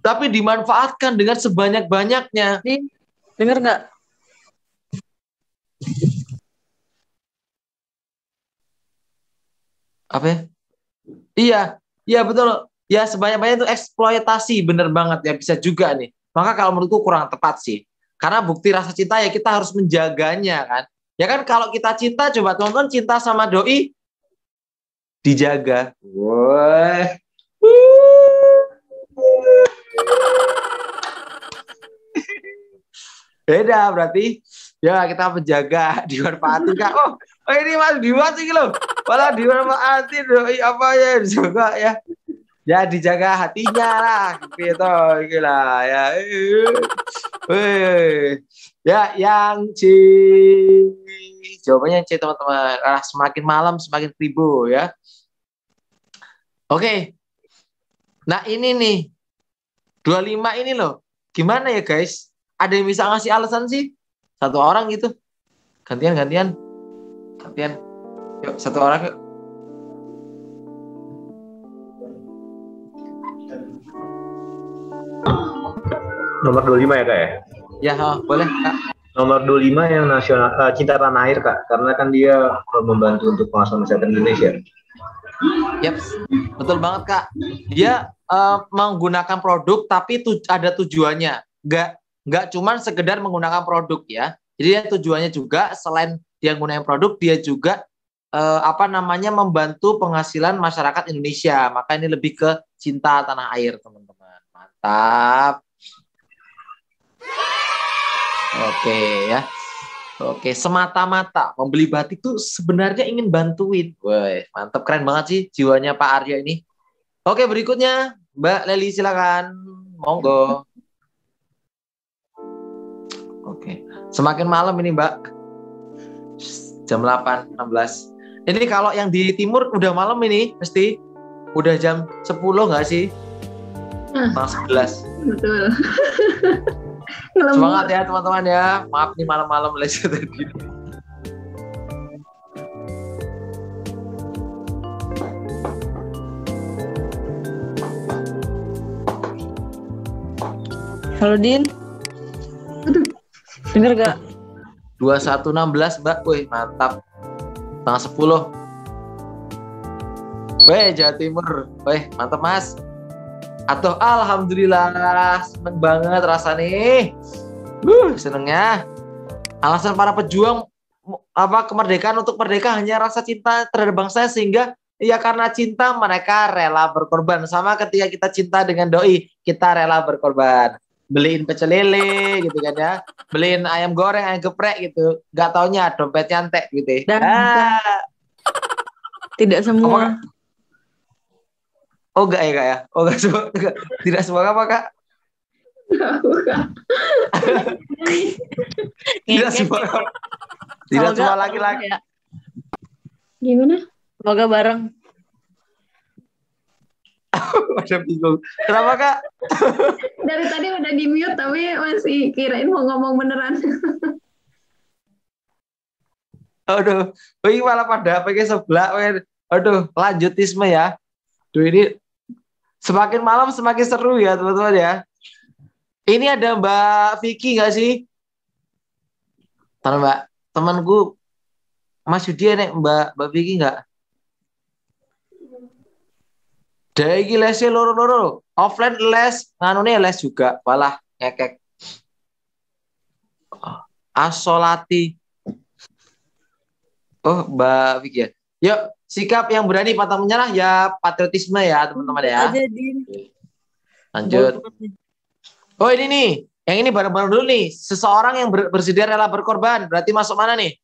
tapi dimanfaatkan dengan sebanyak-banyaknya. Dengar nggak? Apa ya? Iya betul. Ya sebanyak-banyaknya itu eksploitasi, bener banget ya, bisa juga nih. Maka kalau menurutku kurang tepat sih. Karena bukti rasa cinta ya kita harus menjaganya kan. Ya kan kalau kita cinta, coba tonton cinta sama doi, dijaga. Wah. Beda berarti. Ya kita menjaga, dimanfaatin Kak. Oh ini mas dimanfaatin loh. Malah dimanfaatin doi apa ya dijaga ya. Ya dijaga hatinya lah gitu gila ya. Ya yang C. Jawabannya C teman-teman. Semakin malam semakin ribu ya. Oke. Nah ini nih 25 ini loh. Gimana ya guys? Ada yang bisa ngasih alasan sih? Satu orang gitu. Gantian. Yuk satu orang yuk. Nomor 25 ya Kak ya? Ya boleh Kak. Nomor 25 yang nasional cinta tanah air Kak, karena kan dia membantu untuk pengawasan masyarakat Indonesia. Yap, betul banget Kak. Dia menggunakan produk tapi ada tujuannya. Nggak cuma sekedar menggunakan produk ya. Jadi dia tujuannya juga selain dia menggunakan produk, dia juga membantu penghasilan masyarakat Indonesia. Maka ini lebih ke cinta tanah air teman-teman. Mantap. Oke ya. Oke, semata-mata membeli batik tuh sebenarnya ingin bantuin. Woi, mantap, keren banget sih jiwanya Pak Aryo ini. Oke, berikutnya Mbak Leli silakan. Monggo. Oke. Semakin malam ini, Mbak. Jam 8.16. Ini kalau yang di timur udah malam ini, mesti udah jam 10 nggak sih? Malam 11. Betul. Semangat ya teman-teman ya. Maaf nih malam-malam lesu tadi. Halo Din. Dengar gak? 21.16 Mbak. Wih mantap. Tanggal 10. Wih Jawa Timur. Wih mantap Mas. Atau alhamdulillah seneng banget rasanya. Senengnya. Alasan para pejuang kemerdekaan untuk merdeka hanya rasa cinta terhadap bangsa sehingga Ya karena cinta mereka rela berkorban. Sama ketika kita cinta dengan doi, kita rela berkorban. Beliin pecel lele gitu kan ya. Beliin ayam goreng, ayam geprek gitu. Gak taunya dompet nyantek gitu. Dan tidak semua. Oh enggak ya kak ya? Oh enggak semua. Tidak semua apa kak? Tidak semua. Tidak semua laki-laki. Ya. Gimana? Semoga bareng. Udah bingung. Kenapa kak? Dari tadi udah di mute tapi masih kirain mau ngomong beneran. Aduh, ini malah pada pakai sebelah. Aduh, lanjutisme ya. Duh ini semakin malam semakin seru ya teman-teman ya. Ini ada Mbak Vicky nggak sih? Mbak, temanku Mas Yudi nih Mbak Vicky nggak? Dari lesnya loro-loro. Offline les, nganune les juga. Walah, ngekek. Asolati. Oh, Mbak Vicky ya. Yuk, sikap yang berani pantang menyerah ya patriotisme ya teman-teman ya. Aja, Din. Lanjut. Oh ini nih, yang ini bareng-bareng dulu nih. Seseorang yang bersedia rela berkorban, berarti masuk mana nih?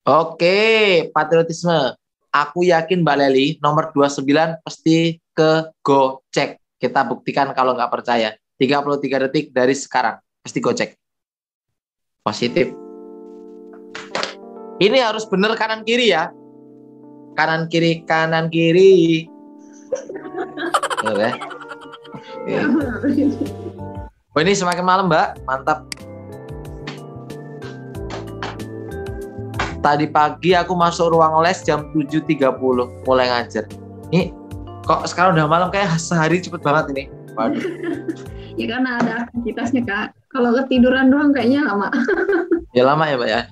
Oke, patriotisme. Aku yakin Mbak Leli nomor 29 pasti ke Gocek. Kita buktikan kalau nggak percaya. 33 detik dari sekarang. Pasti Gocek. Positif. Ini harus bener kanan kiri ya. Kanan kiri, kanan kiri. Oke. Oh ini semakin malam Mbak. Mantap. Tadi pagi aku masuk ruang les jam 7.30 mulai ngajar. Ini kok sekarang udah malam kayak sehari cepet banget ini. Waduh. Ya karena ada aktivitasnya Kak. Kalau ketiduran doang kayaknya lama. Ya lama ya Mbak ya.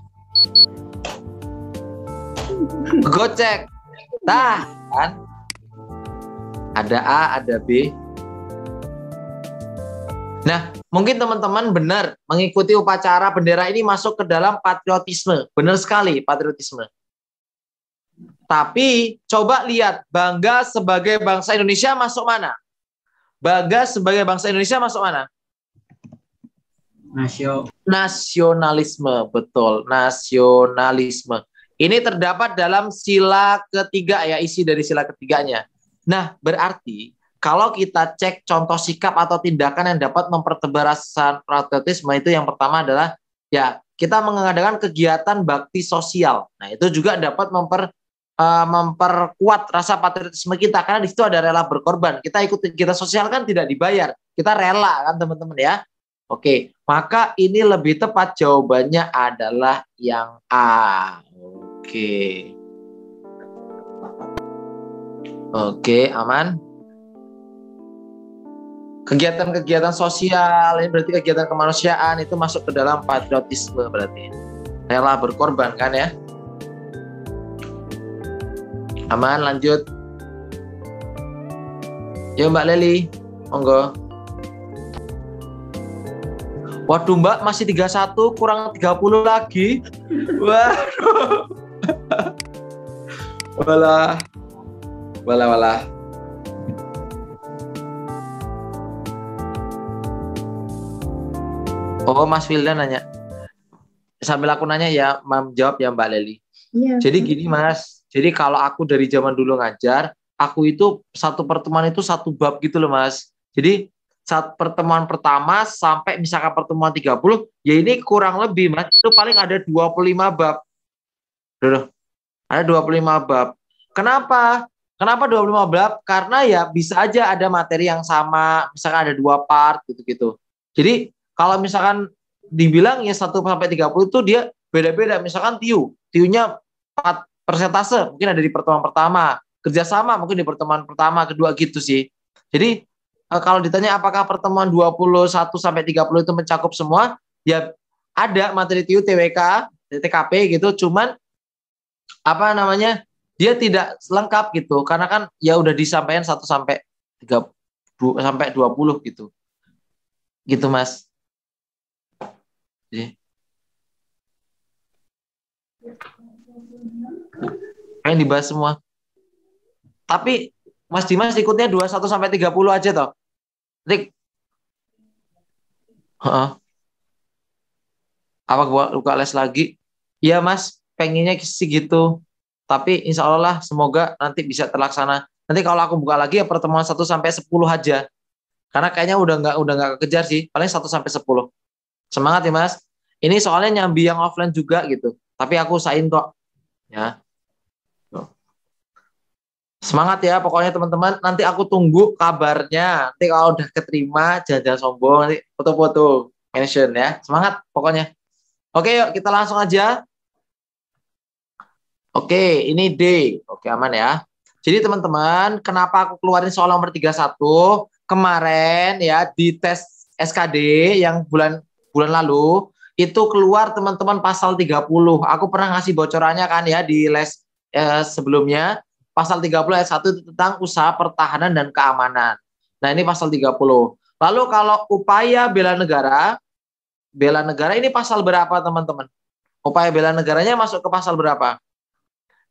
Gocek. Tah kan. Ada A, ada B. Nah, mungkin teman-teman benar mengikuti upacara bendera ini masuk ke dalam patriotisme. Benar sekali, patriotisme. Tapi, coba lihat, bangga sebagai bangsa Indonesia masuk mana? Bangga sebagai bangsa Indonesia masuk mana? Nasionalisme, betul. Nasionalisme. Ini terdapat dalam sila ketiga ya, isi dari sila ketiganya. Nah, berarti kalau kita cek contoh sikap atau tindakan yang dapat mempertebal rasa patriotisme itu yang pertama adalah ya kita mengadakan kegiatan bakti sosial. Nah itu juga dapat memperkuat rasa patriotisme kita karena di situ ada rela berkorban. Kita ikut kegiatan sosial kan tidak dibayar, kita rela kan teman-teman ya. Oke, maka ini lebih tepat jawabannya adalah yang A. Oke, aman. Kegiatan-kegiatan sosial, ini berarti kegiatan kemanusiaan itu masuk ke dalam patriotisme berarti. Rela berkorban kan ya. Aman, lanjut. Yuk Mbak Leli, monggo. Waduh Mbak, masih 31, kurang 30 lagi. Waduh. Walah. Oh, Mas Wildan nanya. Sambil aku nanya ya, jawab ya Mbak Leli. Iya. Jadi gini Mas, jadi kalau aku dari zaman dulu ngajar, aku itu satu pertemuan itu satu bab gitu loh Mas. Jadi saat pertemuan pertama sampai misalkan pertemuan 30, ya ini kurang lebih Mas, itu paling ada 25 bab. Ada 25 bab. Kenapa? Kenapa 25 bab? Karena ya bisa aja ada materi yang sama, misalkan ada 2 part gitu-gitu. Jadi kalau misalkan dibilang ya 1 sampai 30 itu dia beda-beda. Misalkan TIU-nya 4 persentase, mungkin ada di pertemuan pertama. Kerjasama mungkin di pertemuan pertama, kedua gitu sih. Jadi kalau ditanya apakah pertemuan 21 sampai 30 itu mencakup semua, ya ada materi TIU, TWK, TKP gitu, cuman apa namanya? Dia tidak lengkap gitu. Karena kan ya udah disampaikan 1 sampai 30 sampai 20 gitu. Gitu Mas. Pengen dibahas semua. Tapi Mas Dimas ikutnya 21 sampai 30 aja toh. Rik. Heeh. Apa gua buka les lagi? Iya Mas, pengennya sih gitu. Tapi insya Allah semoga nanti bisa terlaksana. Nanti kalau aku buka lagi ya pertemuan 1 sampai 10 aja. Karena kayaknya udah nggak kekejar sih, paling 1 sampai 10. Semangat ya Mas. Ini soalnya nyambi yang offline juga gitu. Tapi aku usahain kok. Ya. Semangat ya pokoknya teman-teman. Nanti aku tunggu kabarnya. Nanti kalau udah keterima jangan sombong, nanti foto-foto mention ya. Semangat pokoknya. Oke, yuk kita langsung aja. Oke, ini D. Oke, aman ya. Jadi teman-teman, kenapa aku keluarin soal nomor 31? Kemarin ya di tes SKD yang bulan lalu itu keluar teman-teman pasal 30. Aku pernah ngasih bocorannya kan ya di les sebelumnya. Pasal 30 ayat 1 itu tentang usaha pertahanan dan keamanan. Nah, ini pasal 30. Lalu kalau upaya bela negara ini pasal berapa teman-teman? Upaya bela negaranya masuk ke pasal berapa?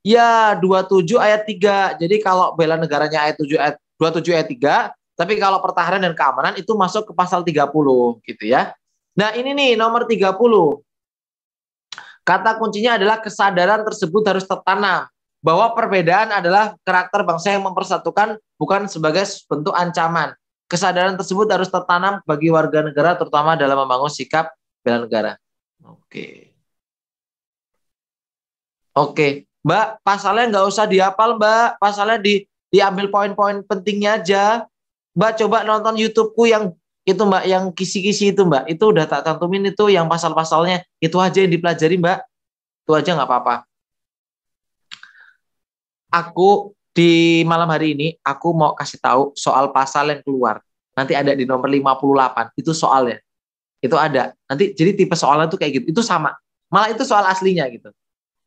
Ya, 27 ayat 3. Jadi kalau bela negaranya ayat 27 ayat 3, tapi kalau pertahanan dan keamanan itu masuk ke pasal 30 gitu ya. Nah, ini nih nomor 30. Kata kuncinya adalah kesadaran tersebut harus tertanam bahwa perbedaan adalah karakter bangsa yang mempersatukan, bukan sebagai bentuk ancaman. Kesadaran tersebut harus tertanam bagi warga negara terutama dalam membangun sikap bela negara. Oke. Mbak, pasalnya nggak usah dihafal, Mbak. Pasalnya diambil poin-poin pentingnya aja. Mbak, coba nonton YouTube-ku yang itu, Mbak, yang kisi-kisi itu, Mbak. Itu udah tak cantumin itu yang pasal-pasalnya. Itu aja yang dipelajari, Mbak. Itu aja nggak apa-apa. Aku di malam hari ini, aku mau kasih tahu soal pasal yang keluar. Nanti ada di nomor 58. Itu soalnya. Itu ada. Nanti jadi tipe soalnya tuh kayak gitu. Itu sama. Malah itu soal aslinya gitu.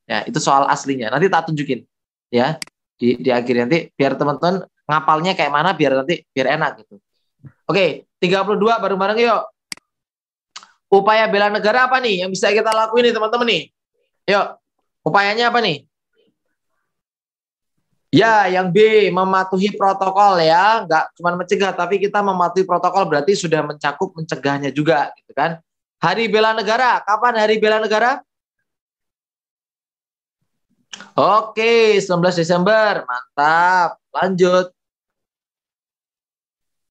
Ya, itu soal aslinya. Nanti tak tunjukin ya di akhir nanti biar teman-teman ngapalnya kayak mana biar enak gitu. Oke, 32 bareng-bareng yuk. Upaya bela negara apa nih yang bisa kita lakuin nih teman-teman nih? Yuk. Upayanya apa nih? Ya, yang B, mematuhi protokol ya. Nggak cuma mencegah, tapi kita mematuhi protokol berarti sudah mencakup mencegahnya juga gitu kan. Hari Bela Negara, kapan Hari Bela Negara? Oke, 19 Desember. Mantap. Lanjut.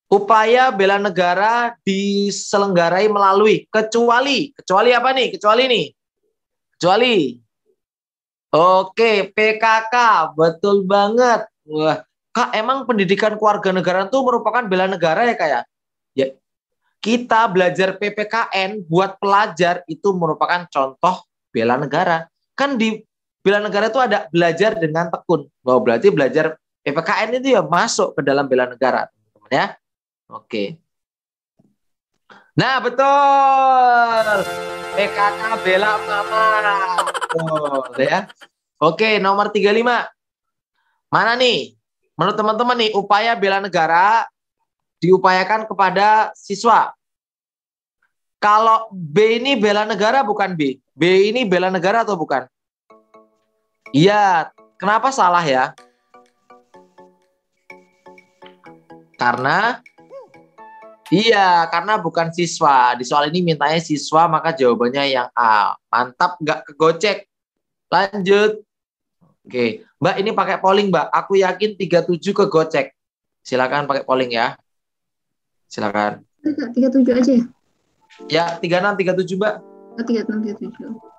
Upaya bela negara diselenggarai melalui kecuali apa nih? Kecuali. Oke, PKK. Betul banget. Wah, Kak, emang pendidikan kewarganegaraan itu merupakan bela negara ya, Kak ya? Ya. Kita belajar PPKN buat pelajar itu merupakan contoh bela negara. Kan di bela negara itu ada belajar dengan tekun. Oh, berarti belajar PPKN itu ya masuk ke dalam bela negara, teman-teman ya. Oke. Nah, betul. PKK bela mama. Betul ya. Oke, nomor 35. Mana nih? Menurut teman-teman nih, upaya bela negara diupayakan kepada siswa. Kalau B ini bela negara bukan B? B ini bela negara atau bukan? Iya, kenapa salah ya? Karena bukan siswa. Di soal ini mintanya siswa, maka jawabannya yang A. Mantap, nggak kegocek. Lanjut. Oke, Mbak ini pakai polling, Mbak. Aku yakin 37 kegocek. Silakan pakai polling ya. Silakan. 37 aja ya? Ya, 36, 37, Mbak. 36, 37.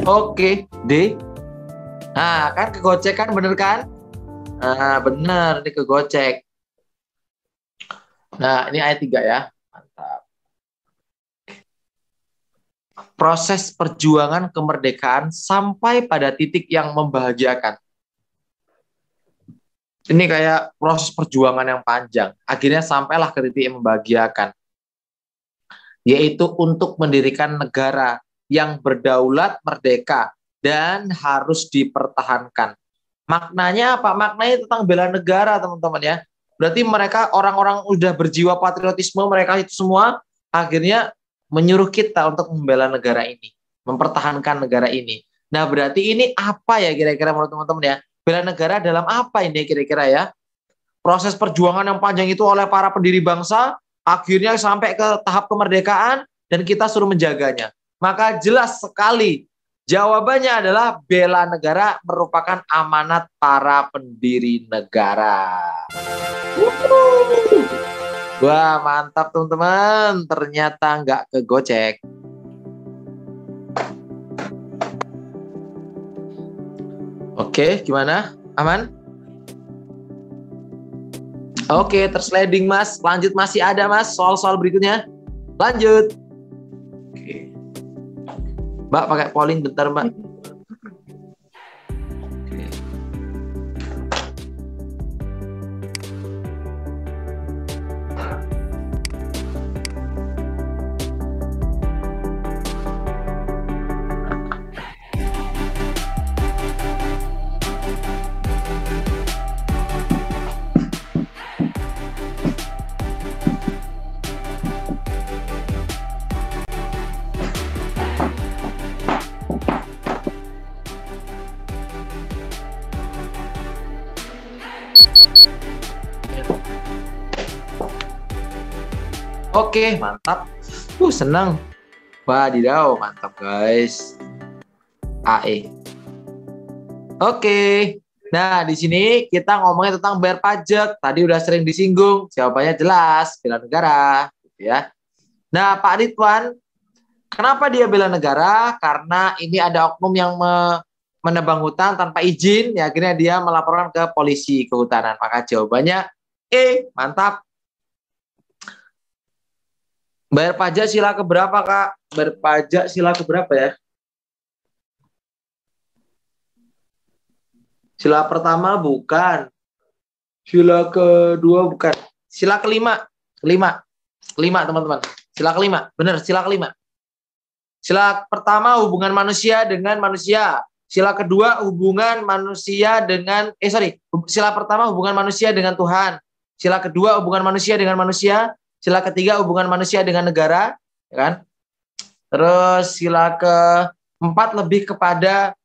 Oke, D. Nah, kan kegocek kan, bener kan? Nah, bener, ini kegocek. Nah, ini ayat 3 ya. Mantap. proses perjuangan kemerdekaan sampai pada titik yang membahagiakan. Ini kayak proses perjuangan yang panjang. Akhirnya sampailah ke titik yang membahagiakan. Yaitu untuk mendirikan negara yang berdaulat, merdeka, dan harus dipertahankan. Maknanya apa? Maknanya tentang bela negara, teman-teman ya. Berarti mereka orang-orang udah berjiwa patriotisme, mereka itu semua akhirnya menyuruh kita untuk membela negara ini, mempertahankan negara ini. Nah, berarti ini apa ya kira-kira menurut teman-teman ya? Bela negara dalam apa ini kira-kira ya? Proses perjuangan yang panjang itu oleh para pendiri bangsa, akhirnya sampai ke tahap kemerdekaan, dan kita suruh menjaganya. Maka jelas sekali, jawabannya adalah bela negara merupakan amanat para pendiri negara. Wah, mantap teman-teman. Ternyata nggak kegocek. Oke, gimana? Aman? Oke, tersliding Mas. Lanjut, masih ada Mas soal-soal berikutnya. Lanjut. Oke. Mbak pakai polling bentar Mbak. Oke, mantap. Senang. Wadidaw, mantap guys. AE. Oke. Nah, di sini kita ngomongin tentang bayar pajak. Tadi udah sering disinggung, jawabannya jelas, bela negara, gitu ya. Nah, Pak Ridwan, kenapa dia bela negara? Karena ini ada oknum yang menebang hutan tanpa izin, ya akhirnya dia melaporkan ke polisi kehutanan. Maka jawabannya E, mantap. Bayar pajak sila keberapa, Kak? Bayar pajak sila keberapa ya? Sila pertama bukan. Sila kedua bukan. Sila kelima. Kelima, teman-teman. Sila kelima. Benar, sila kelima. Sila pertama hubungan manusia dengan manusia. Sila kedua hubungan manusia dengan Sila pertama hubungan manusia dengan Tuhan. Sila kedua hubungan manusia dengan manusia. Sila ketiga hubungan manusia dengan negara, ya kan? Terus sila keempat lebih kepada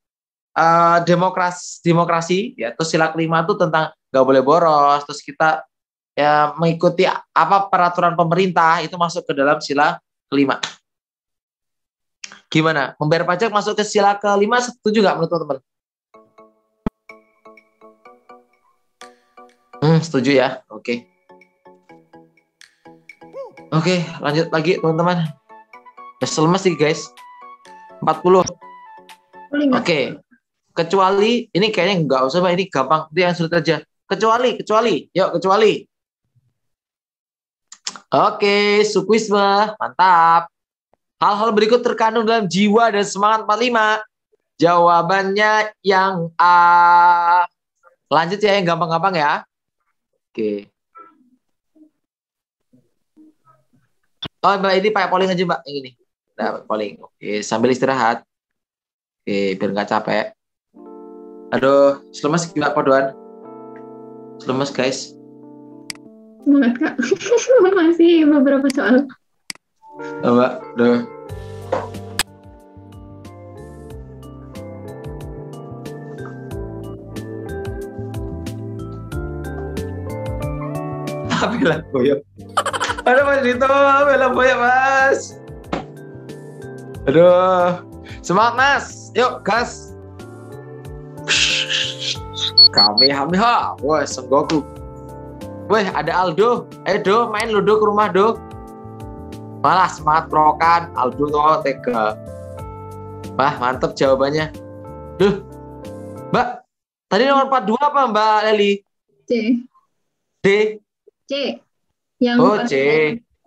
demokrasi, ya. Terus sila kelima itu tentang nggak boleh boros. Terus kita ya mengikuti apa peraturan pemerintah, itu masuk ke dalam sila kelima. Gimana? Membayar pajak masuk ke sila kelima, setuju nggak menurut teman-teman? Setuju ya? Oke. Oke, lanjut lagi teman-teman. Udah lemes sih guys. 40. Oke. Kecuali, ini kayaknya nggak usah Pak, ini gampang. Itu yang sulit aja. Kecuali. Yuk, kecuali. Oke, sukuisme. Mantap. Hal-hal berikut terkandung dalam jiwa dan semangat 45. Jawabannya yang A. Lanjut ya, yang gampang-gampang ya. Oke. Oh, Mbak, ini pakai polling aja, Mbak. Yang ini. Nah, polling. Oke, sambil istirahat. Oke, biar nggak capek. Aduh, selemas gimana Podoan? Selemas, guys. Semangat, Kak. Masih beberapa soal. Oh, Mbak, aduh. Bela boyok. Aduh Mas Dito, bela boyok Mas. Aduh, semangat Mas. Yuk gas. Kamehameha. Wah, Sengoku. Weh, ada Aldo. Do, main ludo ke rumah Do. Malah semangat prokan. Aldo tuh tega. Wah, mantep jawabannya. Duh, Mbak, tadi nomor 42 apa Mbak Leli? C. D. C. Yang C.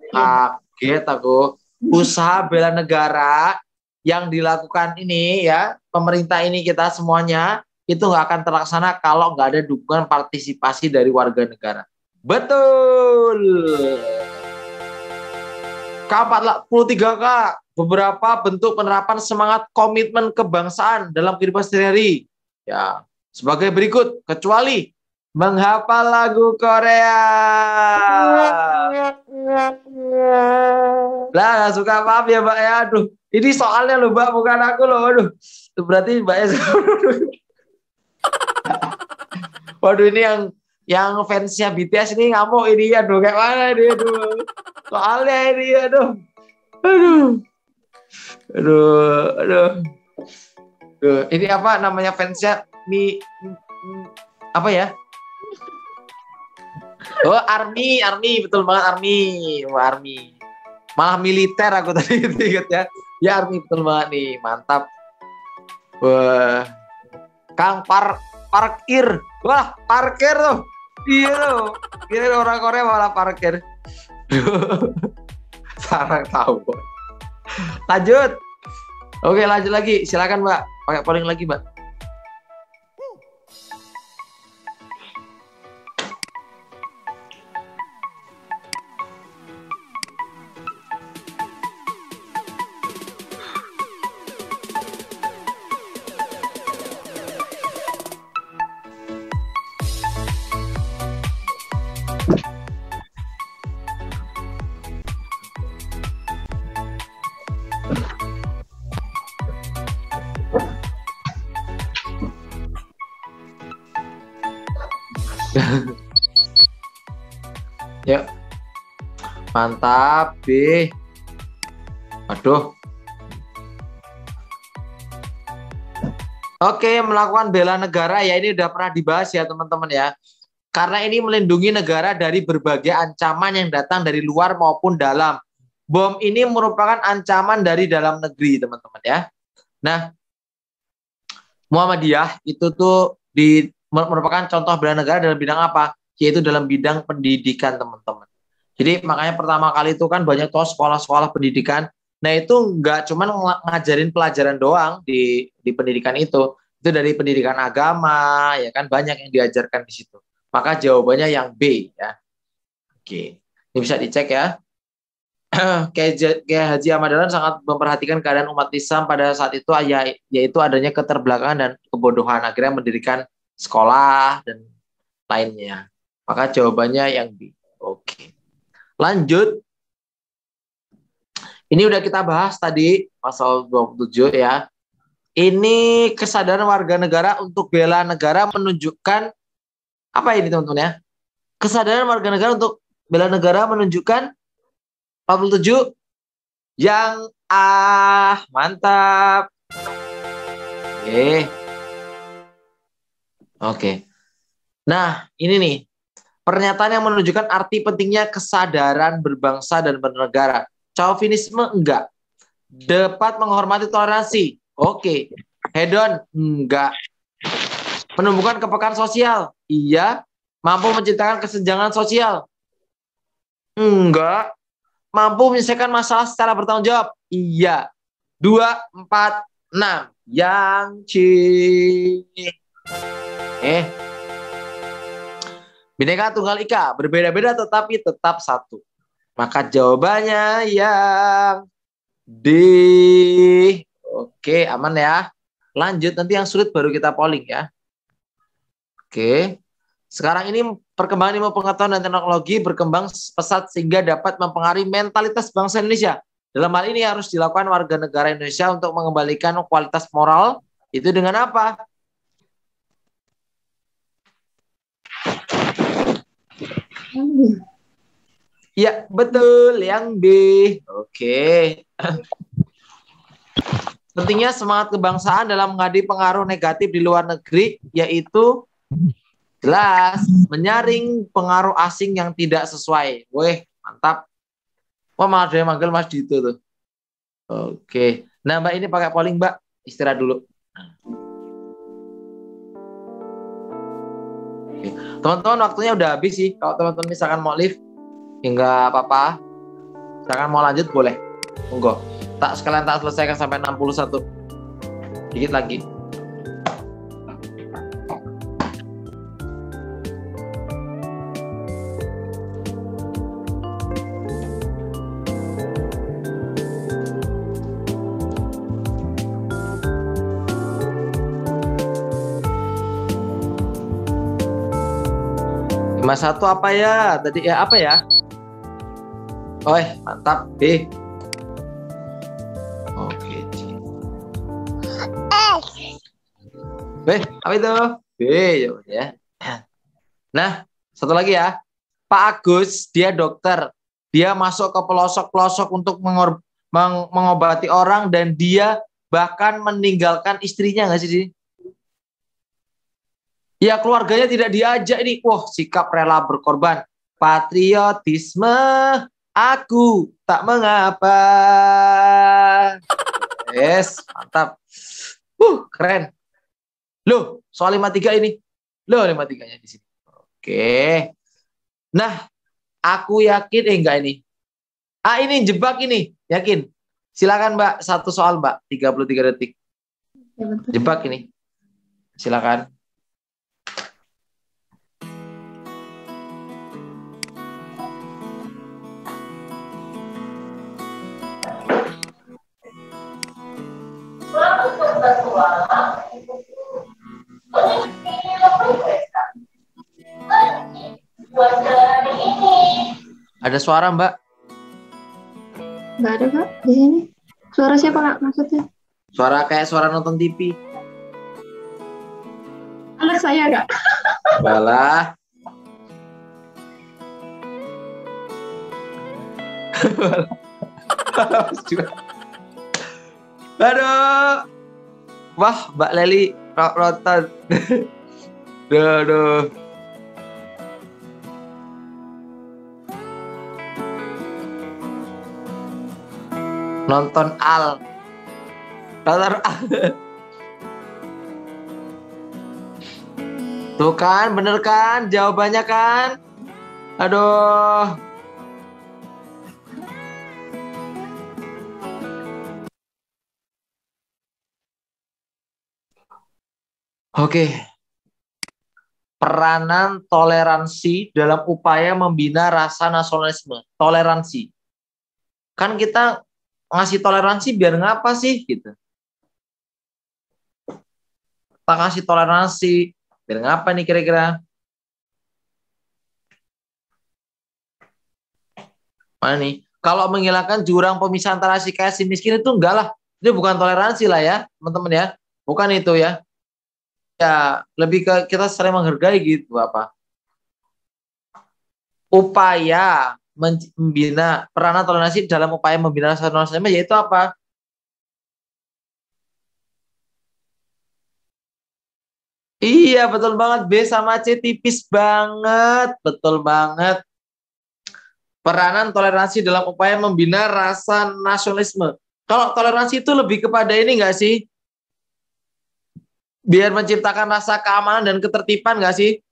Kaget aku. Usaha bela negara yang dilakukan ini ya, pemerintah ini kita semuanya itu nggak akan terlaksana kalau nggak ada dukungan partisipasi dari warga negara. Betul. K43K, beberapa bentuk penerapan semangat komitmen kebangsaan dalam kehidupan sehari-hari. Ya, sebagai berikut, kecuali menghafal lagu Korea. Lah, nggak suka, maaf ya Mbak ya. Aduh, ini soalnya loh Mbak, bukan aku loh. Aduh, itu berarti Mbak ya. Waduh, ini yang fansnya BTS ini ngamuk ini. Aduh, kayak mana ini? Aduh, soalnya ini, aduh. Ini apa namanya fansnya? Apa ya? Oh, Army, betul banget Army. Oh, Army. Malah militer aku tadi ingat ya. Ya Army betul banget nih, mantap. Wah. Kang parkir. Wah, parkir tuh. Iya tuh. Kira orang Korea malah parkir. Sarang tahu. Lanjut. Oke, lanjut lagi. Silakan, Mbak. Pakai polling lagi, Mbak. Yuk. Mantap, B. Aduh. Oke, melakukan bela negara ya, ini udah pernah dibahas ya teman-teman ya. Karena ini melindungi negara dari berbagai ancaman yang datang dari luar maupun dalam. Bom ini merupakan ancaman dari dalam negeri, teman-teman ya. Nah, Muhammadiyah itu tuh merupakan contoh bela negara dalam bidang apa? Yaitu dalam bidang pendidikan, teman-teman. Jadi makanya pertama kali itu kan banyak tuh sekolah-sekolah pendidikan. Nah itu nggak cuma ngajarin pelajaran doang di pendidikan itu dari pendidikan agama, ya kan banyak yang diajarkan di situ. Maka jawabannya yang B ya. Oke, ini bisa dicek ya. Kayak Haji Ahmad Dahlan sangat memperhatikan keadaan umat Islam pada saat itu, yaitu adanya keterbelakangan dan kebodohan, akhirnya mendirikan sekolah dan lainnya. Maka jawabannya yang B. Oke. Lanjut. Ini udah kita bahas tadi pasal 27 ya. Ini kesadaran warga negara untuk bela negara menunjukkan apa ini teman-teman ya? Kesadaran warga negara untuk bela negara menunjukkan 47 yang A. Mantap. Oke. Nah, ini nih. Pernyataan yang menunjukkan arti pentingnya kesadaran berbangsa dan bernegara. Chauvinisme enggak. Dapat menghormati toleransi. Oke. Hedon enggak. Menumbuhkan kepekaan sosial. Iya. Mampu menciptakan kesenjangan sosial. Enggak. Mampu menyelesaikan masalah secara bertanggung jawab. Iya. 2, 4, 6. Yang C. Bhinneka Tunggal Ika, berbeda-beda tetapi tetap satu. Maka jawabannya yang D. Oke, aman ya. Lanjut, nanti yang sulit baru kita polling ya. Oke. Sekarang ini perkembangan ilmu pengetahuan dan teknologi berkembang pesat sehingga dapat mempengaruhi mentalitas bangsa Indonesia. Dalam hal ini harus dilakukan warga negara Indonesia untuk mengembalikan kualitas moral. Itu dengan apa? Ya, betul. Yang B. Oke. Pentingnya semangat kebangsaan dalam menghadapi pengaruh negatif di luar negeri, yaitu jelas menyaring pengaruh asing yang tidak sesuai. Weh, mantap. Wah, malah dia manggil Mas Dito tuh. Oke. Nah, Mbak ini pakai polling, Mbak. Istirahat dulu. Teman-teman, waktunya udah habis sih. Kalau teman-teman misalkan mau live, ya nggak apa-apa. Misalkan mau lanjut, boleh. Monggo. Sekalian tak selesaikan sampai 61. Dikit lagi. Satu apa ya? Tadi ya apa ya? Oh, mantap. B. Oke. B, apa itu? B ya. Nah, satu lagi ya. Pak Agus, dia dokter. Dia masuk ke pelosok-pelosok untuk mengobati orang dan dia bahkan meninggalkan istrinya nggak sih? Ya, keluarganya tidak diajak ini. Wah, sikap rela berkorban. Patriotisme, aku tak mengapa. Yes, mantap. Keren. Loh, soal 53 ini. Loh, 53-nya di sini. Oke. Nah, aku yakin enggak ini. Ini jebak ini. Yakin. Silakan, Mbak. Satu soal, Mbak. 33 detik. Jebak ini. Silakan. Ada suara, Mbak? Nggak ada, Kak, di sini. Suara siapa, Kak, maksudnya? Suara kayak suara nonton TV. Anak saya, Kak. Balah. Aduh. Wah, Mbak Leli rotan. Aduh. Nonton Al. Nonton Al. Tuh kan, bener kan? Jawabannya kan? Aduh. Oke. Peranan toleransi dalam upaya membina rasa nasionalisme. Toleransi. Kan kita ngasih toleransi biar ngapa sih gitu. Kita ngasih toleransi biar ngapa nih kira-kira? Mana nih? Kalau menghilangkan jurang pemisah antara si kaya si miskin itu enggak lah. Itu bukan toleransi lah ya, teman-teman ya. Bukan itu ya. Ya, lebih ke kita sering menghargai gitu apa. Upaya membina peranan toleransi dalam upaya membina rasa nasionalisme yaitu apa? Iya, betul banget. B sama C tipis banget. Betul banget. Peranan toleransi dalam upaya membina rasa nasionalisme. Kalau toleransi itu lebih kepada ini enggak sih? Biar menciptakan rasa keamanan dan ketertiban enggak sih?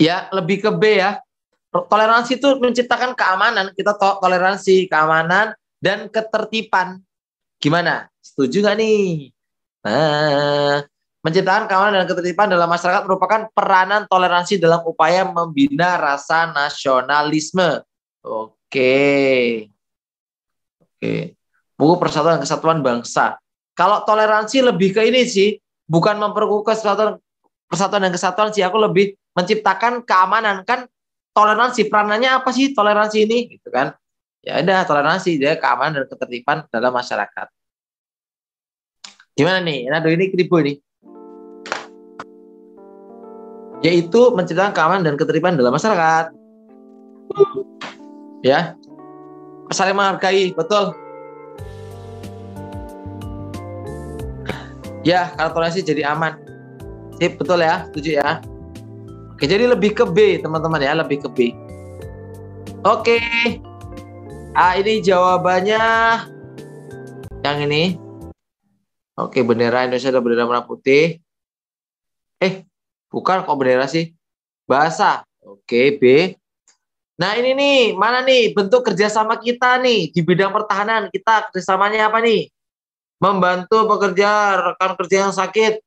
Ya, lebih ke B ya. Toleransi itu menciptakan keamanan. Kita toleransi, keamanan, dan ketertiban. Gimana? Setuju nggak nih? Nah, menciptakan keamanan dan ketertiban dalam masyarakat merupakan peranan toleransi dalam upaya membina rasa nasionalisme. Oke. Buku Persatuan dan Kesatuan Bangsa. Kalau toleransi lebih ke ini sih, bukan memperkuat persatuan dan kesatuan sih. Aku lebih menciptakan keamanan. Kan toleransi peranannya apa sih toleransi ini? Gitu kan? Ya udah, toleransi dia keamanan dan ketertiban dalam masyarakat. Gimana nih? Nah, ini kribo nih. Yaitu menciptakan keamanan dan ketertiban dalam masyarakat. Ya. Saling menghargai, betul. Ya, kalau toleransi jadi aman. Sip, betul ya? Setuju ya? Oke, jadi lebih ke B, teman-teman ya, lebih ke B. Oke. Ini jawabannya yang ini. Oke, bendera Indonesia adalah bendera merah putih. Bukan kok bendera sih. Bahasa. Oke, B. Nah ini nih, mana nih bentuk kerjasama kita nih di bidang pertahanan. Kita kerjasamanya apa nih? Membantu pekerja, rekan kerja yang sakit.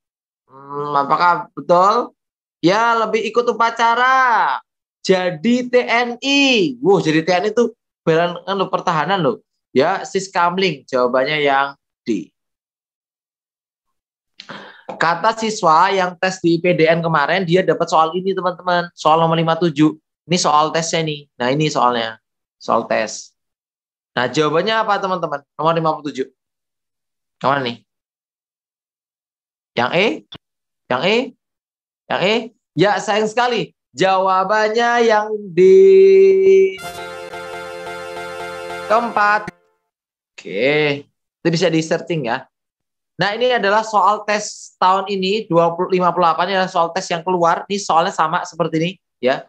Apakah betul? Ya, lebih ikut upacara. Jadi TNI. Jadi TNI itu bela pertahanan loh. Ya, Siskamling. Jawabannya yang D. Kata siswa yang tes di PDN kemarin, dia dapat soal ini teman-teman. Soal nomor 57. Ini soal tesnya nih. Nah ini soalnya. Soal tes. Nah jawabannya apa teman-teman? Nomor 57. Yang mana nih? Yang E? Yang E? Yang E? Ya sayang sekali. Jawabannya yang di keempat. Oke. Itu bisa di searching ya. Nah ini adalah soal tes tahun ini 2058 ini adalah soal tes yang keluar. Ini soalnya sama seperti ini ya.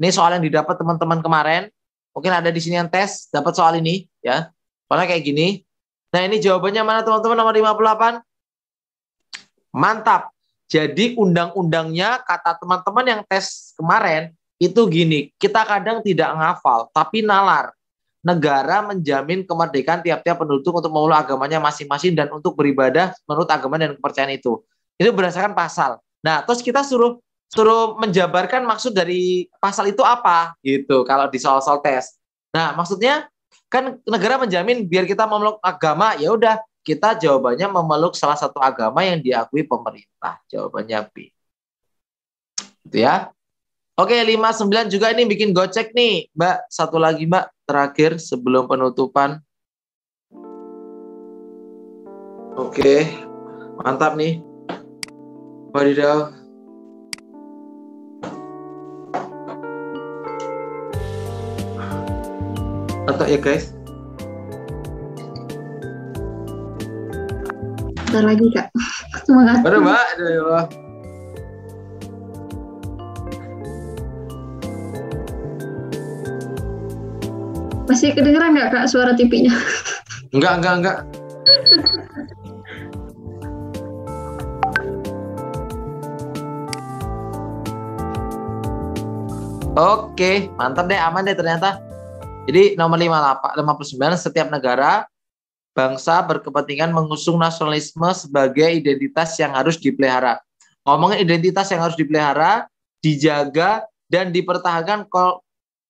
Ini soal yang didapat teman-teman kemarin. Mungkin ada di sini yang tes dapat soal ini ya. Soalnya kayak gini. Nah ini jawabannya mana teman-teman nomor 58? Mantap. Jadi undang-undangnya kata teman-teman yang tes kemarin itu gini. Kita kadang tidak ngafal tapi nalar. Negara menjamin kemerdekaan tiap-tiap penduduk untuk memeluk agamanya masing-masing dan untuk beribadah menurut agama dan kepercayaan itu. Itu berdasarkan pasal. Nah, terus kita suruh menjabarkan maksud dari pasal itu apa gitu kalau di soal-soal tes. Nah, maksudnya kan negara menjamin biar kita memeluk agama, ya udah kita jawabannya memeluk salah satu agama yang diakui pemerintah. Jawabannya B. Gitu ya. Oke, 59 juga ini bikin gocek nih, Mbak. Satu lagi, Mbak, terakhir sebelum penutupan. Oke, mantap nih. Wadidaw. Atau ya, guys. Bentar lagi, Kak. Semangat. Baru, Mbak. Aduh. Masih kedengeran nggak Kak suara TV-nya? Enggak. Oke, mantap deh, aman deh ternyata. Jadi nomor 59, setiap negara, bangsa berkepentingan mengusung nasionalisme sebagai identitas yang harus dipelihara. Ngomongin identitas yang harus dipelihara, dijaga, dan dipertahankan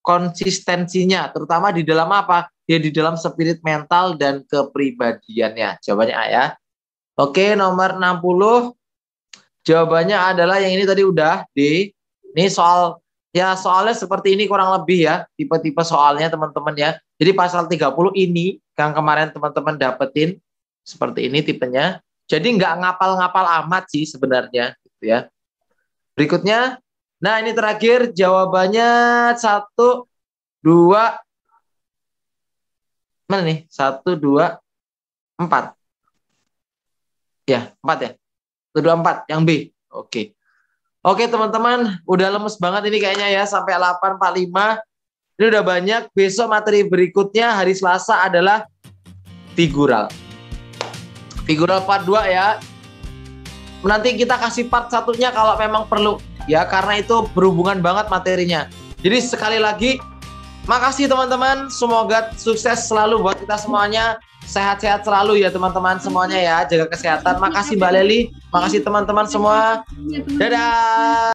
konsistensinya, terutama di dalam apa? Ya di dalam spirit mental dan kepribadiannya. Jawabannya A ya. Oke, nomor 60. Jawabannya adalah yang ini tadi udah di. Ini soal ya soalnya seperti ini kurang lebih ya, tipe-tipe soalnya teman-teman ya. Jadi pasal 30 ini yang kemarin teman-teman dapetin seperti ini tipenya. Jadi nggak ngapal-ngapal amat sih sebenarnya gitu ya. Berikutnya, nah ini terakhir jawabannya 1, 2, mana nih? 1, 2, 4. Ya, 4 ya. 1, 2, 4 yang B. Oke. Oke teman-teman, udah lemes banget ini kayaknya ya sampai 8.45. Ini udah banyak. Besok materi berikutnya hari Selasa adalah figural. Figural part 2 ya. Nanti kita kasih part satunya kalau memang perlu ya, karena itu berhubungan banget materinya. Jadi sekali lagi makasih teman-teman, semoga sukses selalu buat kita semuanya. Sehat-sehat selalu ya teman-teman semuanya ya, jaga kesehatan. Makasih Mbak Leli, makasih teman-teman semua. Dadah.